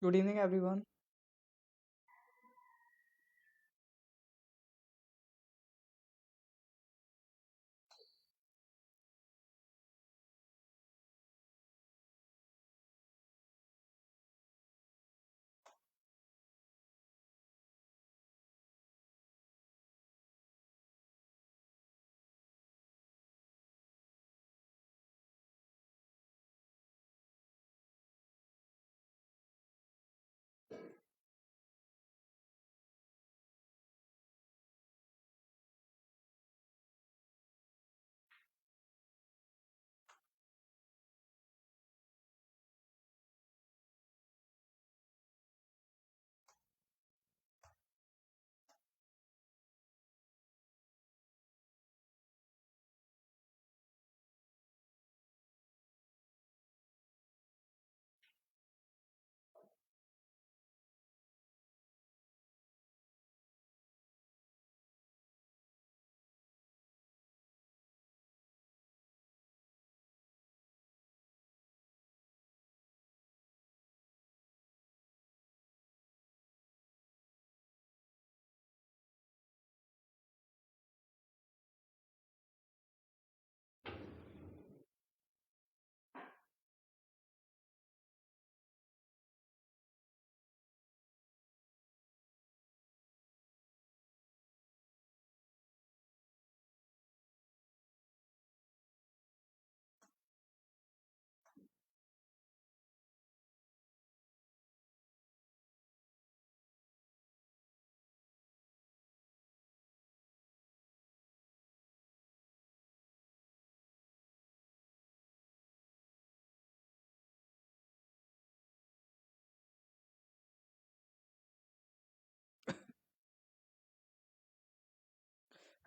Good evening, everyone.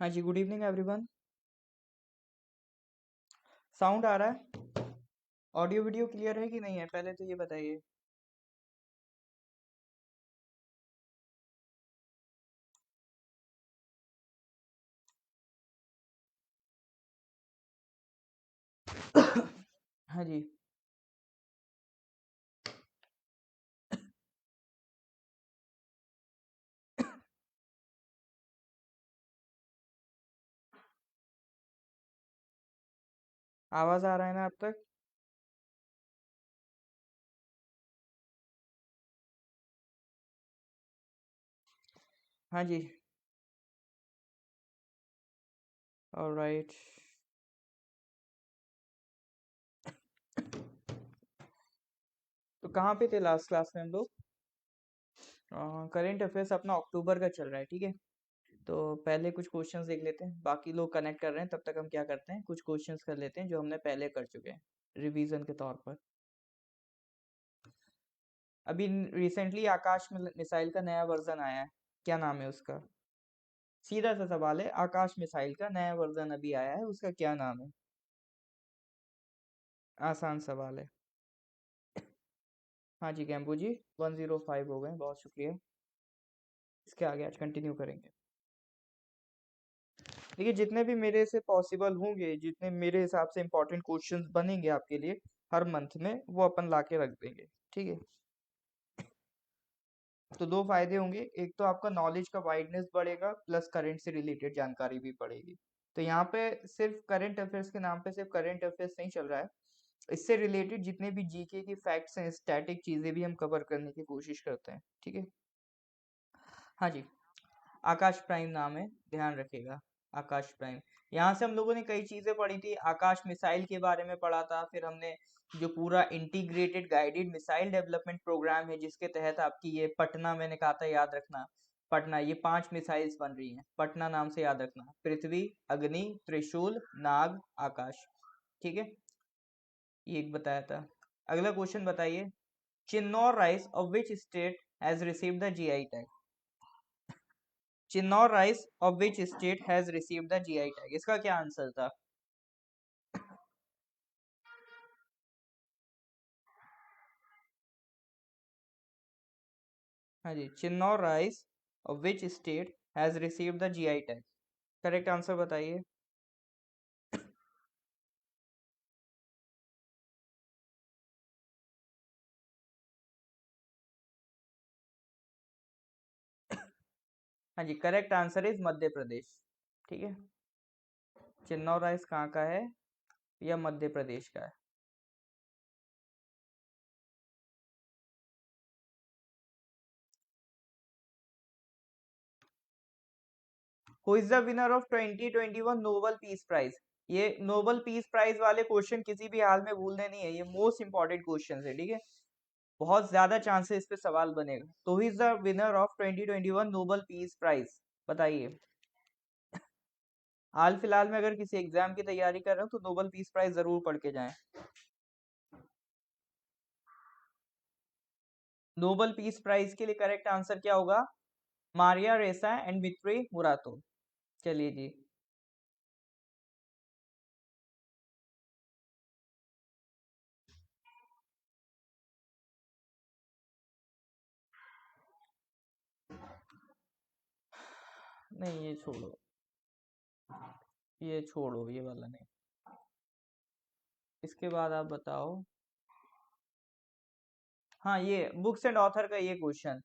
हाँ जी, good evening everyone. Sound आ रहा है? ऑडियो वीडियो क्लियर है कि नहीं है, पहले तो ये बताइए। हाँ जी। आवाज आ रहा है ना अब तक? हाँ जी। ऑलराइट। तो कहाँ पे थे लास्ट क्लास में हम लोग? करंट अफेयर्स अपना अक्टूबर का चल रहा है, ठीक है। तो पहले कुछ क्वेश्चंस देख लेते हैं, बाकी लोग कनेक्ट कर रहे हैं, तब तक हम क्या करते हैं, कुछ क्वेश्चंस कर लेते हैं जो हमने पहले कर चुके हैं रिवीजन के तौर पर। अभी रिसेंटली आकाश मिसाइल का नया वर्जन आया है, क्या नाम है उसका? सीधा सा सवाल है, आकाश मिसाइल का नया वर्जन अभी आया है, उसका क्या नाम है? आसान सवाल है। हाँ जी कैम्बू जी, 105 हो गए, बहुत शुक्रिया। इसके आगे आज कंटिन्यू करेंगे। देखिए, जितने भी मेरे से पॉसिबल होंगे, जितने मेरे हिसाब से इंपॉर्टेंट क्वेश्चंस बनेंगे आपके लिए हर मंथ में, वो अपन ला के रख देंगे, ठीक है। तो दो फायदे होंगे, एक तो आपका नॉलेज का वाइडनेस बढ़ेगा, प्लस करंट से रिलेटेड जानकारी भी बढ़ेगी। तो यहाँ पे सिर्फ करंट अफेयर्स के नाम पे सिर्फ करंट अफेयर्स नहीं चल रहा है, इससे रिलेटेड जितने भी जीके की फैक्ट्स हैं, स्टैटिक चीजें भी हम कवर करने की कोशिश करते हैं, ठीक है। हाँ जी। आकाश प्राइम नाम है, ध्यान रखिएगा। आकाश प्राइम। यहाँ से हम लोगों ने कई चीजें पढ़ी थी, आकाश मिसाइल के बारे में पढ़ा था, फिर हमने जो पूरा integrated guided missile development programme है, जिसके तहत आपकी ये पटना, मैंने कहा था याद रखना, पटना, ये 5 मिसाइल्स बन रही हैं, पटना नाम से याद रखना, पृथ्वी, अग्नि, त्रिशूल, नाग, आकाश, ठीक है। ये एक बताया था। अगला क्वेश्चन बताइए, Chinnaur rice of which state has received the GI tag? Chinnaur rice of which state has received the GI tag, इसका क्या आंसर था? हाँ जी, Chinnaur rice of which state has received the GI tag, correct answer बताइए। हाँ जी, correct answer is Madhya Pradesh. ठीक है, चिन्नौर राइस कहाँ का है? या मध्य प्रदेश का है? Who is the winner of 2021 Nobel Peace Prize? ये नोबल पीस प्राइज वाले क्वेश्चन किसी भी हाल में भूलने नहीं है, ये मोस्ट इंपॉर्टेंट क्वेश्चन है। ठीक है, बहुत ज्यादा चांसेस इस पे सवाल बनेगा। तो who is the winner of 2021 Nobel Peace Prize? बताइए। हाल फिलहाल में अगर किसी एग्जाम की तैयारी कर रहे हो तो नोबल पीस प्राइज जरूर पढ़ के जाएं। नोबल पीस प्राइज के लिए करेक्ट आंसर क्या होगा? मारिया रेसा एंड मित्री मुरातो। चलिए जी। नहीं, ये छोड़ो, ये छोड़ो, ये वाला नहीं। इसके बाद आप बताओ। हाँ, ये बुक्स एंड ऑथर का ये question.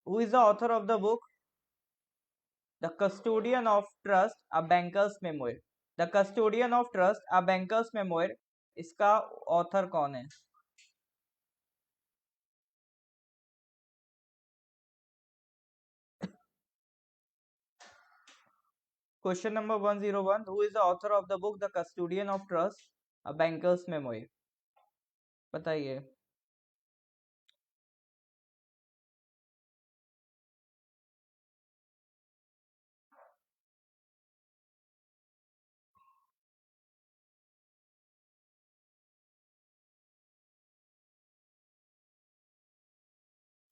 Who is the author of the book the custodian of trust a banker's memoir? The custodian of trust a banker's memoir, इसका ऑथर कौन है? Question number 101, who is the author of the book the custodian of trust a banker's memoir? बताइए।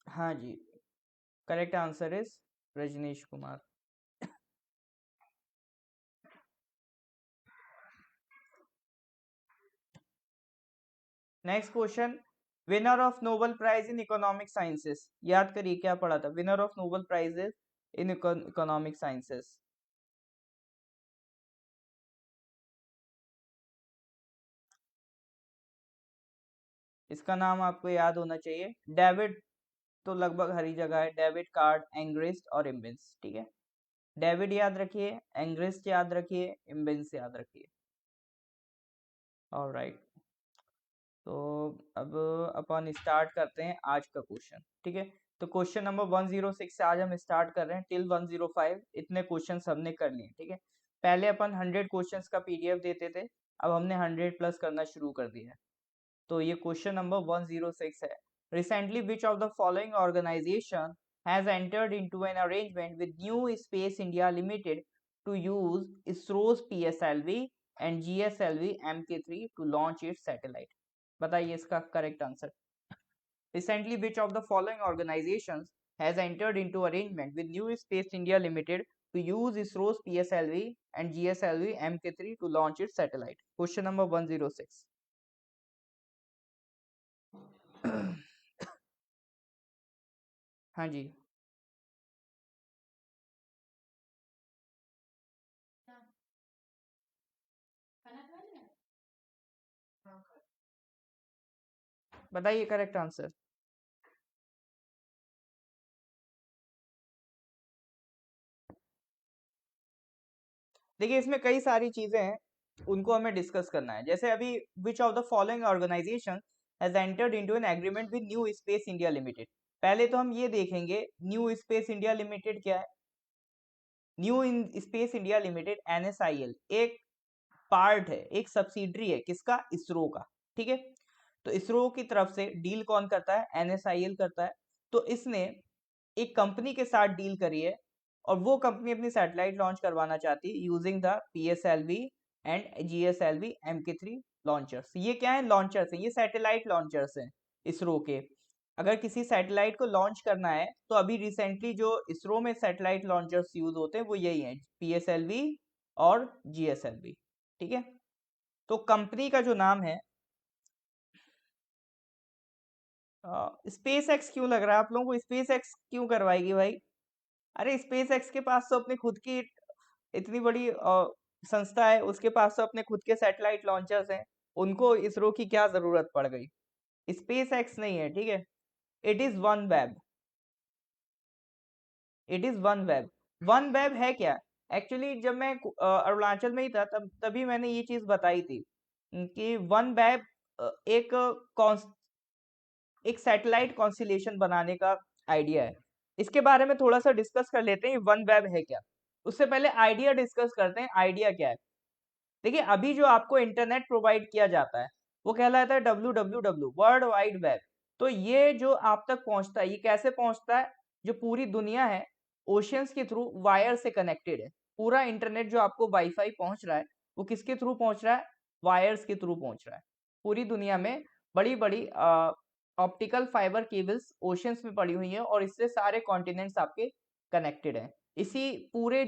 हाँ जी, correct answer is Rajnish Kumar. Next question, winner of Nobel prize in economic sciences. याद करिए क्या पढ़ा था। Winner of Nobel prizes in economic sciences. इसका नाम आपको याद होना चाहिए। डेविड तो लगभग हर जगह है। डेविड कार्ड, एंग्रिस्ट और इम्बिन्स। ठीक है, डेविड याद रखिए, एंग्रिस्ट याद रखिए, इम्बिन्स याद रखिए। ऑलराइट, तो अब अपन स्टार्ट करते हैं आज का क्वेश्चन। ठीक है, तो क्वेश्चन नंबर 106 से आज हम स्टार्ट कर रहे हैं टिल 105। इतने क्वेश्चन हमने कर लिए। ठीक है, पहले अपन 100 क्वेश्चंस का पीडीएफ देते थे, अब हमने 100 प्लस करना शुरू कर दिया है। तो ये क्वेश्चन नंबर 106 है। Recently which of the following organisation has entered into an arrangement with New Space India Limited to use ISRO's PSLV and GSLV MK3 to launch its satellite? बताइए इसका correct answer. Recently, which of the following organizations has entered into arrangement with New Space India Limited to use ISRO's PSLV and GSLV MK3 to launch its satellite? Question number 106. हाँ जी, बताइए correct answer. देखिए, इसमें कई सारी चीजें हैं, उनको हमें डिस्कस करना है। जैसे अभी which of the following organisation has entered into an agreement with New Space India Limited. पहले तो हम ये देखेंगे न्यू स्पेस इंडिया लिमिटेड क्या है। New in space India limited NSIL एक पार्ट है, एक सब्सिडरी है किसका? इसरो का। ठीक है, तो इसरो की तरफ से डील कौन करता है? NSIL करता है। तो इसने एक कंपनी के साथ डील करी है और वो कंपनी अपनी सैटेलाइट लॉन्च करवाना चाहती है using the PSLV and GSLV MK3 launchers. ये क्या है? लॉन्चर्स हैं, ये सैटेलाइट लॉन्चर्स हैं इसरो के। अगर किसी सैटेलाइट को लॉन्च करना है तो अभी रिसेंटली जो इसरो में सैटेलाइट लॉन्चर्स यूज होते हैं वो यही हैं, PSLV और GSLV। ठीक है, तो कंपनी का जो नाम है स्पेस एक्स। क्यों लग रहा है आप लोगों को स्पेस एक्स क्यों करवाएगी भाई? अरे स्पेस एक्स के पास तो अपने खुद की इतनी बड़ी संस्था है, उसके पास तो अपने खुद के सैटेलाइट लॉन्चर्स हैं, उनको इसरो की क्या जरूरत पड़ गई? स्पेस एक्स नहीं है। ठीक है, it is one web, it is one web. One web है क्या? एक्चुअली जब मैं अरुणाचल में ही था तभी मैंने ये चीज बताई थी कि वन वेब एक एक सैटेलाइट कॉन्स्टिलेशन बनाने का आइडिया है। इसके बारे में थोड़ा सा डिस्कस कर लेते हैं वन वेब है क्या। उससे पहले आइडिया डिस्कस करते हैं, आइडिया क्या है। देखिए अभी जो आपको इंटरनेट प्रोवाइड किया जाता है वो कहलाता है www, वर्ल्ड वाइड वेब। तो ये जो आप तक पहुंचता है ये कैसे पहुंचता है? जो पूरी दुनिया है ओशियंस के थ्रू वायर से कनेक्टेड है। पूरा इंटरनेट जो आपको वाईफाई पहुंच रहा है वो किसके थ्रू पहुंच रहा है? वायर्स के थ्रू पहुंच रहा है। पूरी दुनिया में बड़ी बड़ी ऑप्टिकल फाइबर केबल्स ओशियंस में पड़ी हुई है और इससे सारे कॉन्टिनेंट्स आपके कनेक्टेड हैं। इसी पूरे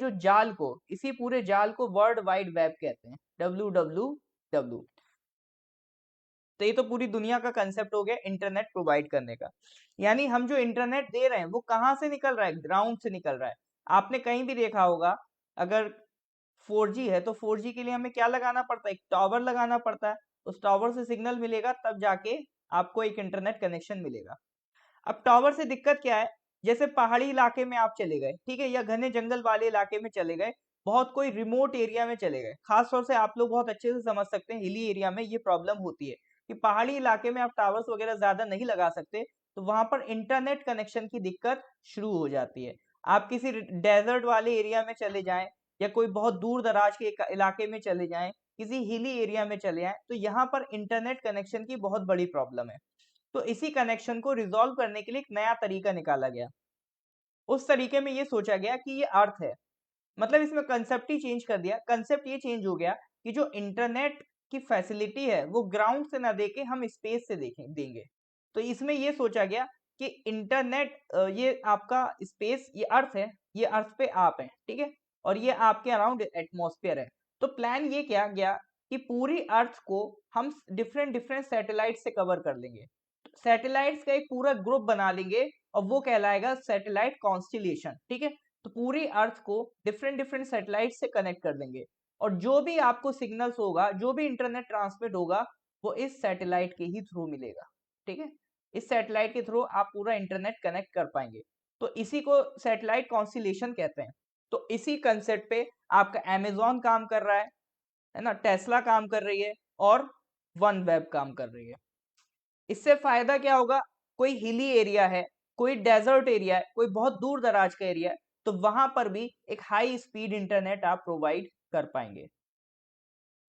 जाल को वर्ल्ड वाइड वेब कहते हैं, www। तो ये तो पूरी दुनिया का कंसेप्ट हो गया इंटरनेट प्रोवाइड करने का। यानी हम जो इंटरनेट दे रहे हैं वो कहाँ से निकल रहा है? ग्राउंड से निकल रहा है। आपने कहीं भी देखा होगा, अगर 4G है तो 4G के लिए हमें क्या लगाना पड़ता है? एक टावर लगाना पड़ता है। उस टावर से सिग्नल मिलेगा तब जाके आपको एक इंटरनेट कनेक्शन मिलेगा। अब टावर से दिक्कत क्या है? जैसे पहाड़ी इलाके में आप चले गए, ठीक है, या घने जंगल वाले इलाके में चले गए, बहुत कोई रिमोट एरिया में चले गए, खास तौर से आप लोग बहुत अच्छे से समझ सकते हैं हिली एरिया में ये प्रॉब्लम होती है कि पहाड़ी इलाके में आप टावर्स वगैरह ज्यादा नहीं लगा सकते, तो वहां पर इंटरनेट कनेक्शन की दिक्कत शुरू हो जाती है। आप किसी डेजर्ट वाले एरिया में चले जाएं या कोई बहुत दूर दराज के इलाके में चले जाएं, किसी हिली एरिया में चले जाएं, तो यहाँ पर इंटरनेट कनेक्शन की बहुत बड़ी प्रॉब्लम है। तो इसी कनेक्शन को रिजॉल्व करने के लिए एक नया तरीका निकाला गया। उस तरीके में ये सोचा गया कि ये अर्थ है, मतलब इसमें कंसेप्ट ही चेंज कर दिया। कंसेप्ट ये चेंज हो गया कि जो इंटरनेट की फैसिलिटी है वो ग्राउंड से ना देके हम स्पेस से देंगे। तो इसमें ये सोचा गया कि इंटरनेट ये आपका स्पेस, ये अर्थ है, ये अर्थ पे आप हैं, ठीक है, और ये आपके अराउंड एटमॉस्फेयर है। तो प्लान ये क्या गया कि पूरी अर्थ को हम डिफरेंट डिफरेंट सैटेलाइट से कवर कर लेंगे। सैटेलाइट्स का एक पूरा ग्रुप बना लेंगे और वो कहलाएगा सैटेलाइट कॉन्स्टिलेशन, ठीक है। तो पूरी अर्थ को डिफरेंट डिफरेंट सैटेलाइट से कनेक्ट कर देंगे और जो भी आपको सिग्नल्स होगा, जो भी इंटरनेट ट्रांसमिट होगा, वो इस सैटेलाइट के ही थ्रू मिलेगा, ठीक है। इस सैटेलाइट के थ्रू आप पूरा इंटरनेट कनेक्ट कर पाएंगे। तो इसी को सैटेलाइट कॉन्स्टिलेशन कहते हैं। तो इसी कंसेप्ट पे आपका अमेजोन काम कर रहा है ना, टेस्ला काम कर रही है और वन वेब काम कर रही है। इससे फायदा क्या होगा? कोई हिली एरिया है, कोई डेजर्ट एरिया है, कोई बहुत दूर दराज का एरिया है, तो वहां पर भी एक हाई स्पीड इंटरनेट आप प्रोवाइड कर पाएंगे।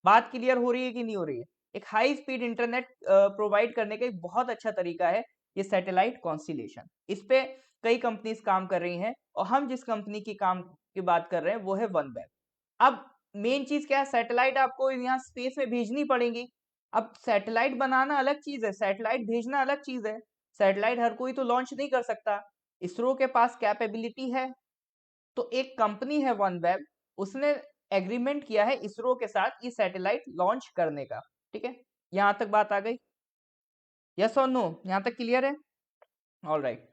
बात क्लियर हो रही है कि नहीं हो रही है? एक हाई स्पीड इंटरनेट प्रोवाइड करने का एक बहुत अच्छा तरीका है ये सैटेलाइट कॉन्स्टिलेशन। इस पे कई कंपनीज काम कर रही हैं और हम जिस कंपनी की काम की बात कर रहे हैं वो है वनवेब। अब मेन चीज क्या है? सैटेलाइट आपको यहाँ स्पेस में भेजनी पड़ेगी। अब सैटेलाइट बनाना अलग चीज है, सैटेलाइट भेजना अलग चीज है। सैटेलाइट हर कोई तो लॉन्च नहीं कर सकता। इसरो के पास कैपेबिलिटी है। तो एक कंपनी है वनवेब, उसने एग्रीमेंट किया है इसरो के साथ ये सैटेलाइट लॉन्च करने का, ठीक है। यहां तक बात आ गई? यस और नो? यहां तक क्लियर है? All right.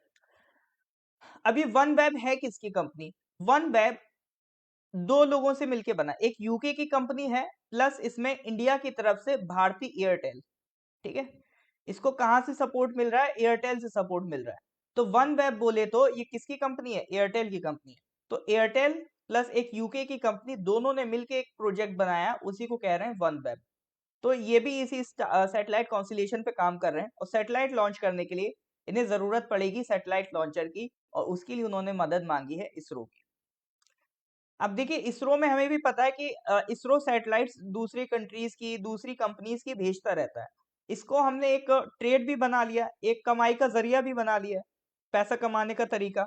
अभी वनवेब है किसकी कंपनी? वनवेब दो लोगों से मिलके बना, एक यूके की कंपनी है प्लस इसमें इंडिया की तरफ से भारती एयरटेल, ठीक है। इसको कहां से सपोर्ट मिल रहा है? एयरटेल से सपोर्ट मिल रहा है। तो वन वेब बोले तो ये किसकी कंपनी है? एयरटेल की कंपनी है। तो एयरटेल प्लस एक यूके की कंपनी दोनों ने मिलकर एक प्रोजेक्ट बनाया, उसी को कह रहे हैं वन वेब। तो ये भी इसी सैटेलाइट कॉन्स्टिलेशन पे काम कर रहे हैं और सैटेलाइट लॉन्च करने के लिए इन्हें जरूरत पड़ेगी सैटेलाइट लॉन्चर की, और उसके लिए उन्होंने मदद मांगी है इसरो की। अब देखिए इसरो में हमें भी पता है कि इसरो सैटेलाइट्स दूसरी कंट्रीज की, दूसरी कंपनीज की भेजता रहता है। इसको हमने एक ट्रेड भी बना लिया, एक कमाई का जरिया भी बना लिया, पैसा कमाने का तरीका।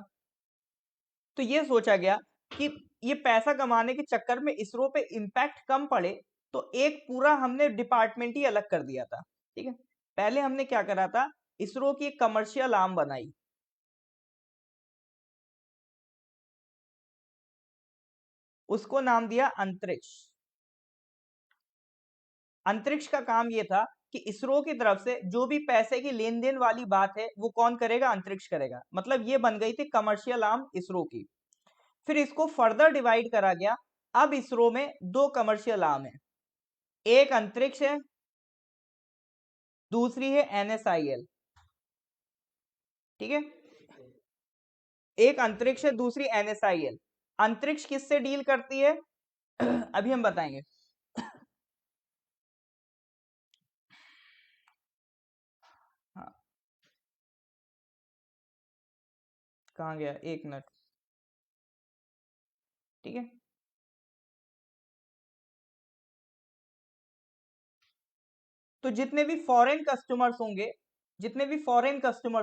तो ये सोचा गया कि ये पैसा कमाने के चक्कर में इसरो पे इम्पैक्ट कम पड़े, तो एक पूरा हमने डिपार्टमेंट ही अलग कर दिया था, ठीक है। पहले हमने क्या करा था? इसरो की एक कमर्शियल आर्म बनाई, उसको नाम दिया अंतरिक्ष। अंतरिक्ष का काम ये था कि इसरो की तरफ से जो भी पैसे की लेन देन वाली बात है वो कौन करेगा? अंतरिक्ष करेगा। मतलब ये बन गई थी कमर्शियल आर्म इसरो की। फिर इसको फर्दर डिवाइड करा गया। अब इसरो में दो कमर्शियल आर्म है, एक अंतरिक्ष है, दूसरी है एनएसआईएल, ठीक है। एक अंतरिक्ष है, दूसरी एनएसआईएल। अंतरिक्ष किससे डील करती है? अभी हम बताएंगे। हाँ, कहाँ गया, एक मिनट, ठीक है। तो जितने भी फॉरेन कस्टमर्स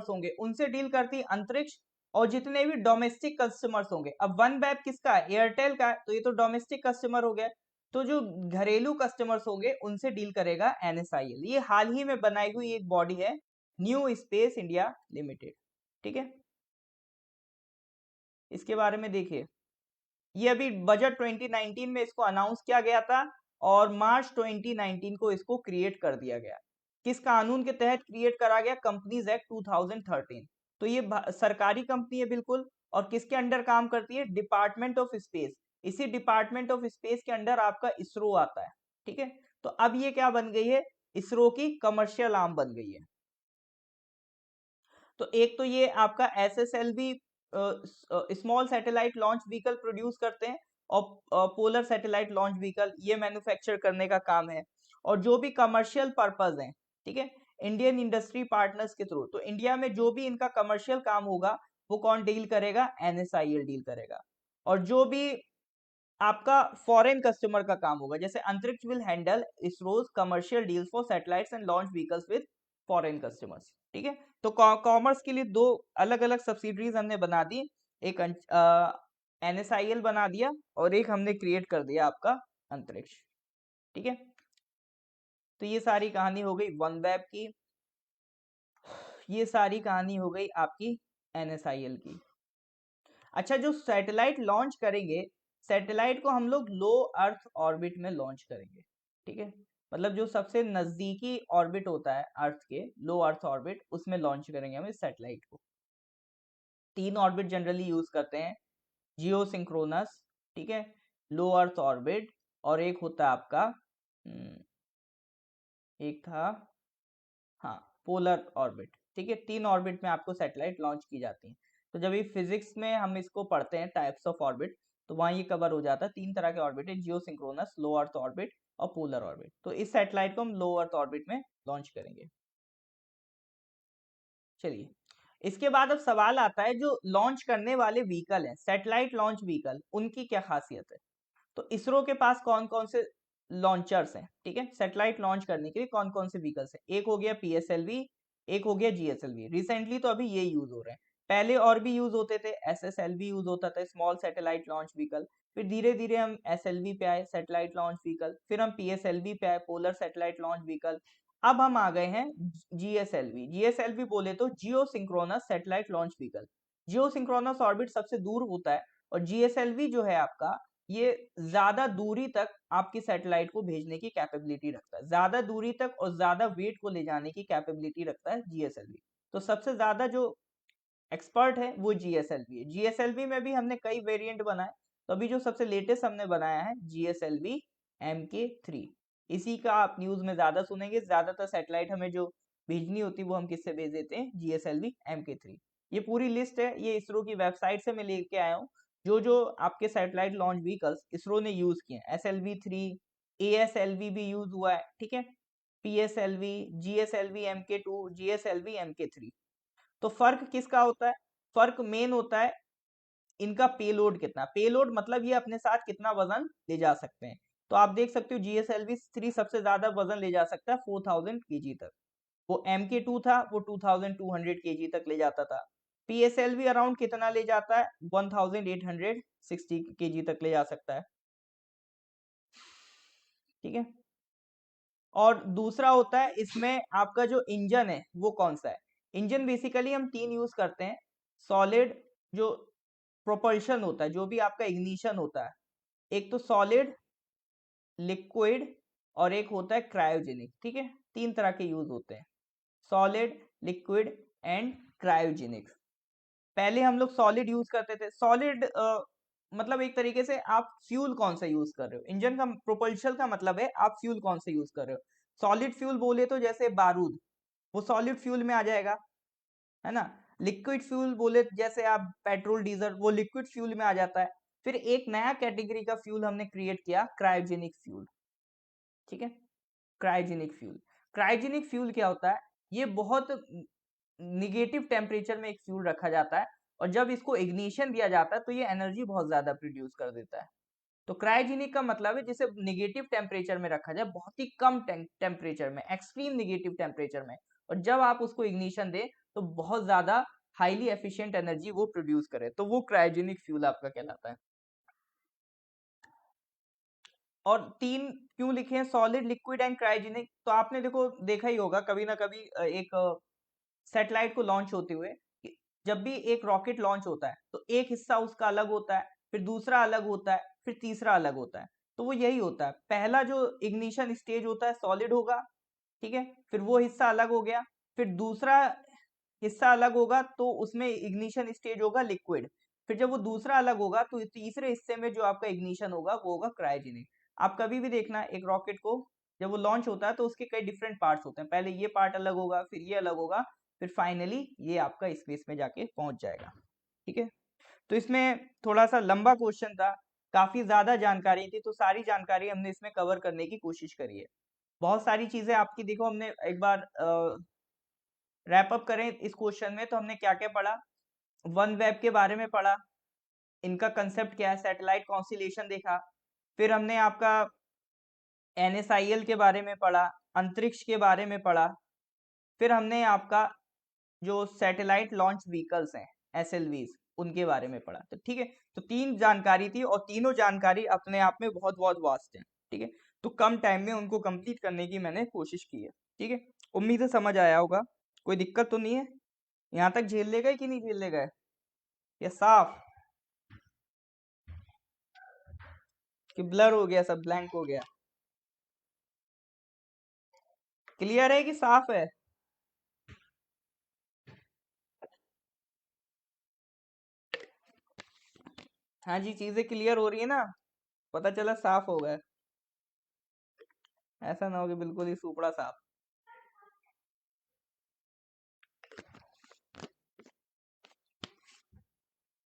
होंगे उनसे डील करती है अंतरिक्ष, और जितने भी डोमेस्टिक कस्टमर्स होंगे, अब वन वेब किसका है, एयरटेल का है, तो ये तो डोमेस्टिक कस्टमर हो गया। तो जो घरेलू कस्टमर्स होंगे उनसे डील करेगा एनएसआईएल। ये हाल ही में बनाई हुई एक बॉडी है, न्यू स्पेस इंडिया लिमिटेड, ठीक है। इसके बारे में देखिए, ये अभी बजट 2019 में इसको अनाउंस किया गया था, और मार्च 2019 को इसको क्रिएट कर दिया गया। किस कानून के तहत क्रिएट करा गया? Companies act 2013। तो ये सरकारी कंपनी है बिल्कुल, और किसके अंडर काम करती है? Department of space. इसी डिपार्टमेंट ऑफ स्पेस के अंडर आपका इसरो आता है, ठीक है। तो अब ये क्या बन गई है? इसरो की कमर्शियल आर्म बन गई है। तो एक तो ये आपका SSLV small satellite launch vehicle produce करते हैं, और पोलर सैटेलाइट लॉन्च व्हीकल ये मैन्युफैक्चर करने का काम है। और जो भी कमर्शियल पर्पस है, ठीक है, इंडियन इंडस्ट्री पार्टनर्स के थ्रू, तो इंडिया में जो भी इनका कमर्शियल काम होगा वो कौन डील करेगा? NSIL डील करेगा। और जो भी आपका फॉरेन कस्टमर का काम होगा, जैसे अंतरिक्ष will handle ISRO's commercial deals for satellites and launch vehicles with foreign customers, ठीक है। तो कॉमर्स के लिए दो अलग अलग सब्सिडरीज हमने बना दी, एक NSIL बना दिया, और एक हमने क्रिएट कर दिया आपका अंतरिक्ष, ठीक है। तो ये सारी कहानी हो गई वन वेब की, ये सारी कहानी हो गई आपकी NSIL की। अच्छा, जो सैटेलाइट लॉन्च करेंगे, सैटेलाइट को हम लोग लो अर्थ ऑर्बिट में लॉन्च करेंगे, ठीक है। मतलब जो सबसे नजदीकी ऑर्बिट होता है अर्थ के, लो अर्थ ऑर्बिट, उसमें लॉन्च करेंगे हम इस सैटेलाइट को। 3 ऑर्बिट जनरली यूज करते हैं, जियो सिंक्रोनस, ठीक है, लो अर्थ ऑर्बिट, और एक होता है आपका एक था, हाँ, पोलर ऑर्बिट, ठीक है। 3 ऑर्बिट में आपको सैटेलाइट लॉन्च की जाती है। तो जब ये फिजिक्स में हम इसको पढ़ते हैं टाइप्स ऑफ ऑर्बिट, तो वहाँ ये कवर हो जाता है। 3 तरह के ऑर्बिट है, जियो सिंक्रोनस, लो अर्थ ऑर्बिट और पोलर ऑर्बिट। तो इस सैटेलाइट को हम लो अर्थ ऑर्बिट में लॉन्च करेंगे। चलिए, इसके बाद अब सवाल आता है, जो लॉन्च करने वाले व्हीकल हैं, सैटेलाइट लॉन्च व्हीकल, उनकी क्या खासियत है? तो इसरो के पास कौन कौन से लॉन्चर्स हैं, ठीक है, सैटेलाइट लॉन्च करने के लिए कौन कौन से व्हीकल्स हैं? एक हो गया PSLV, एक हो गया GSLV। रिसेंटली तो अभी ये यूज हो रहे हैं, पहले और भी यूज होते थे। SSLV यूज होता था, स्मॉल सैटेलाइट लॉन्च व्हीकल, फिर धीरे धीरे हम SLV पे आए, सैटेलाइट लॉन्च व्हीकल, फिर हम PSLV पे आए, पोलर सैटेलाइट लॉन्च व्हीकल। अब हम आ गए हैं GSLV। GSLV बोले तो जियो सिंक्रोनस सैटेलाइट लॉन्च व्हीकल। जियो सिंक्रोनस ऑर्बिट सबसे दूर होता है, और GSLV जो है आपका, ये ज्यादा दूरी तक आपकी सैटेलाइट को भेजने की कैपेबिलिटी रखता है, ज्यादा दूरी तक और ज्यादा वेट को ले जाने की कैपेबिलिटी रखता है GSLV। तो सबसे ज्यादा जो एक्सपर्ट है वो GSLV है। GSLV में भी हमने कई वेरिएंट बनाए, तो अभी जो सबसे लेटेस्ट हमने बनाया है GSLV MK3। इसी का आप न्यूज में ज्यादा सुनेंगे। ज्यादातर सैटेलाइट हमें जो भेजनी होती है वो हम किससे भेज देते हैं? GSLV MK3। ये पूरी लिस्ट है, ये इसरो की वेबसाइट से मैं लेके आया हूँ, जो जो आपके सैटेलाइट लॉन्च व्हीकल्स इसरो ने यूज किए हैं। SLV3, ASLV भी यूज हुआ है, ठीक है, PSLV, GSLV MK2, GSLV MK3। तो फर्क किसका होता है? फर्क मेन होता है इनका पेलोड कितना। पेलोड मतलब ये अपने साथ कितना वजन ले जा सकते हैं। तो आप देख सकते हो GSLV3 सबसे ज्यादा वजन ले जा सकता है 4000 kg तक। वो MK2 था, वो 2200 kg तक ले जाता था। PSLV अराउंड कितना ले जाता है? 1860 kg तक ले जा सकता है, ठीक है। और दूसरा होता है इसमें आपका जो इंजन है वो कौन सा है? इंजन बेसिकली हम 3 यूज करते हैं। सॉलिड जो प्रोपल्शन होता है, जो भी आपका इग्निशन होता है, एक तो सॉलिड, लिक्विड, और एक होता है क्रायोजेनिक, ठीक है। 3 तरह के यूज होते हैं, सॉलिड, लिक्विड एंड क्रायोजेनिक। पहले हम लोग सॉलिड यूज करते थे। सॉलिड मतलब एक तरीके से आप फ्यूल कौन सा यूज कर रहे हो, इंजन का प्रोपल्शन का मतलब है आप फ्यूल कौन सा यूज कर रहे हो। सॉलिड फ्यूल बोले तो जैसे बारूद, वो सॉलिड फ्यूल में आ जाएगा, है ना। लिक्विड फ्यूल बोले जैसे आप पेट्रोल, डीजल, वो लिक्विड फ्यूल में आ जाता है। फिर एक नया कैटेगरी का फ्यूल हमने क्रिएट किया, क्रायोजेनिक फ्यूल। ठीक है, क्रायोजेनिक फ्यूल। क्रायोजेनिक फ्यूल क्या होता है? ये बहुत निगेटिव टेम्परेचर में एक फ्यूल रखा जाता है, और जब इसको इग्निशन दिया जाता है तो ये एनर्जी बहुत ज्यादा प्रोड्यूस कर देता है। तो क्रायोजेनिक का मतलब है जिसे निगेटिव टेम्परेचर में रखा जाए, बहुत ही कम टेम्परेचर में, एक्सट्रीम निगेटिव टेम्परेचर में, और जब आप उसको इग्निशन दे तो बहुत ज्यादा हाईली एफिशिएंट एनर्जी वो प्रोड्यूस करे, तो वो क्रायोजेनिक फ्यूल आपका कहलाता है। और तीन क्यों लिखे हैं, सॉलिड, लिक्विड एंड क्रायोजेनिक? तो आपने देखो देखा ही होगा कभी ना कभी एक सैटेलाइट को लॉन्च होते हुए, जब भी एक रॉकेट लॉन्च होता है तो एक हिस्सा उसका अलग होता है, फिर दूसरा अलग होता है, फिर तीसरा अलग होता है। तो वो यही होता है, पहला जो इग्निशन स्टेज होता है सॉलिड होगा, ठीक है, फिर वो हिस्सा अलग हो गया, फिर दूसरा हिस्सा अलग होगा तो उसमें इग्निशन स्टेज होगा लिक्विड, फिर जब वो दूसरा अलग होगा तो तीसरे हिस्से में जो आपका इग्निशन होगा वो होगा क्रायोजेनिक। आप कभी भी देखना एक रॉकेट को जब वो लॉन्च होता है तो उसके कई डिफरेंट पार्ट्स होते हैं, पहले ये पार्ट अलग होगा, फिर ये अलग होगा, फिर फाइनली ये आपका स्पेस में जाके पहुंच जाएगा। ठीक है, तो इसमें थोड़ा सा लंबा क्वेश्चन था, काफी ज्यादा जानकारी थी, तो सारी जानकारी हमने इसमें कवर करने की कोशिश करी है। बहुत सारी चीजें आपकी देखो, हमने एक बार रैप अप करें इस क्वेश्चन में, तो हमने क्या क्या पढ़ा? वन वेब के बारे में पढ़ा, इनका कंसेप्ट क्या है, सैटेलाइट कॉन्स्टिलेशन देखा, फिर हमने आपका NSIL के बारे में पढ़ा, अंतरिक्ष के बारे में पढ़ा, फिर हमने आपका जो सैटेलाइट लॉन्च व्हीकल्स हैं SLVs उनके बारे में पढ़ा। तो ठीक है, तो तीन जानकारी थी और तीनों जानकारी अपने आप में बहुत बहुत वास्ट है। ठीक है, तो कम टाइम में उनको कंप्लीट करने की मैंने कोशिश की है। ठीक है, उम्मीद है समझ आया होगा, कोई दिक्कत तो नहीं है? यहाँ तक झेल लेगा कि नहीं झेल लेगा? ये साफ कि ब्लर हो गया, सब ब्लैंक हो गया? क्लियर है कि साफ है? हाँ जी, चीजें क्लियर हो रही है ना? पता चला साफ हो गया, ऐसा ना हो कि बिल्कुल ही सुपड़ा साफ।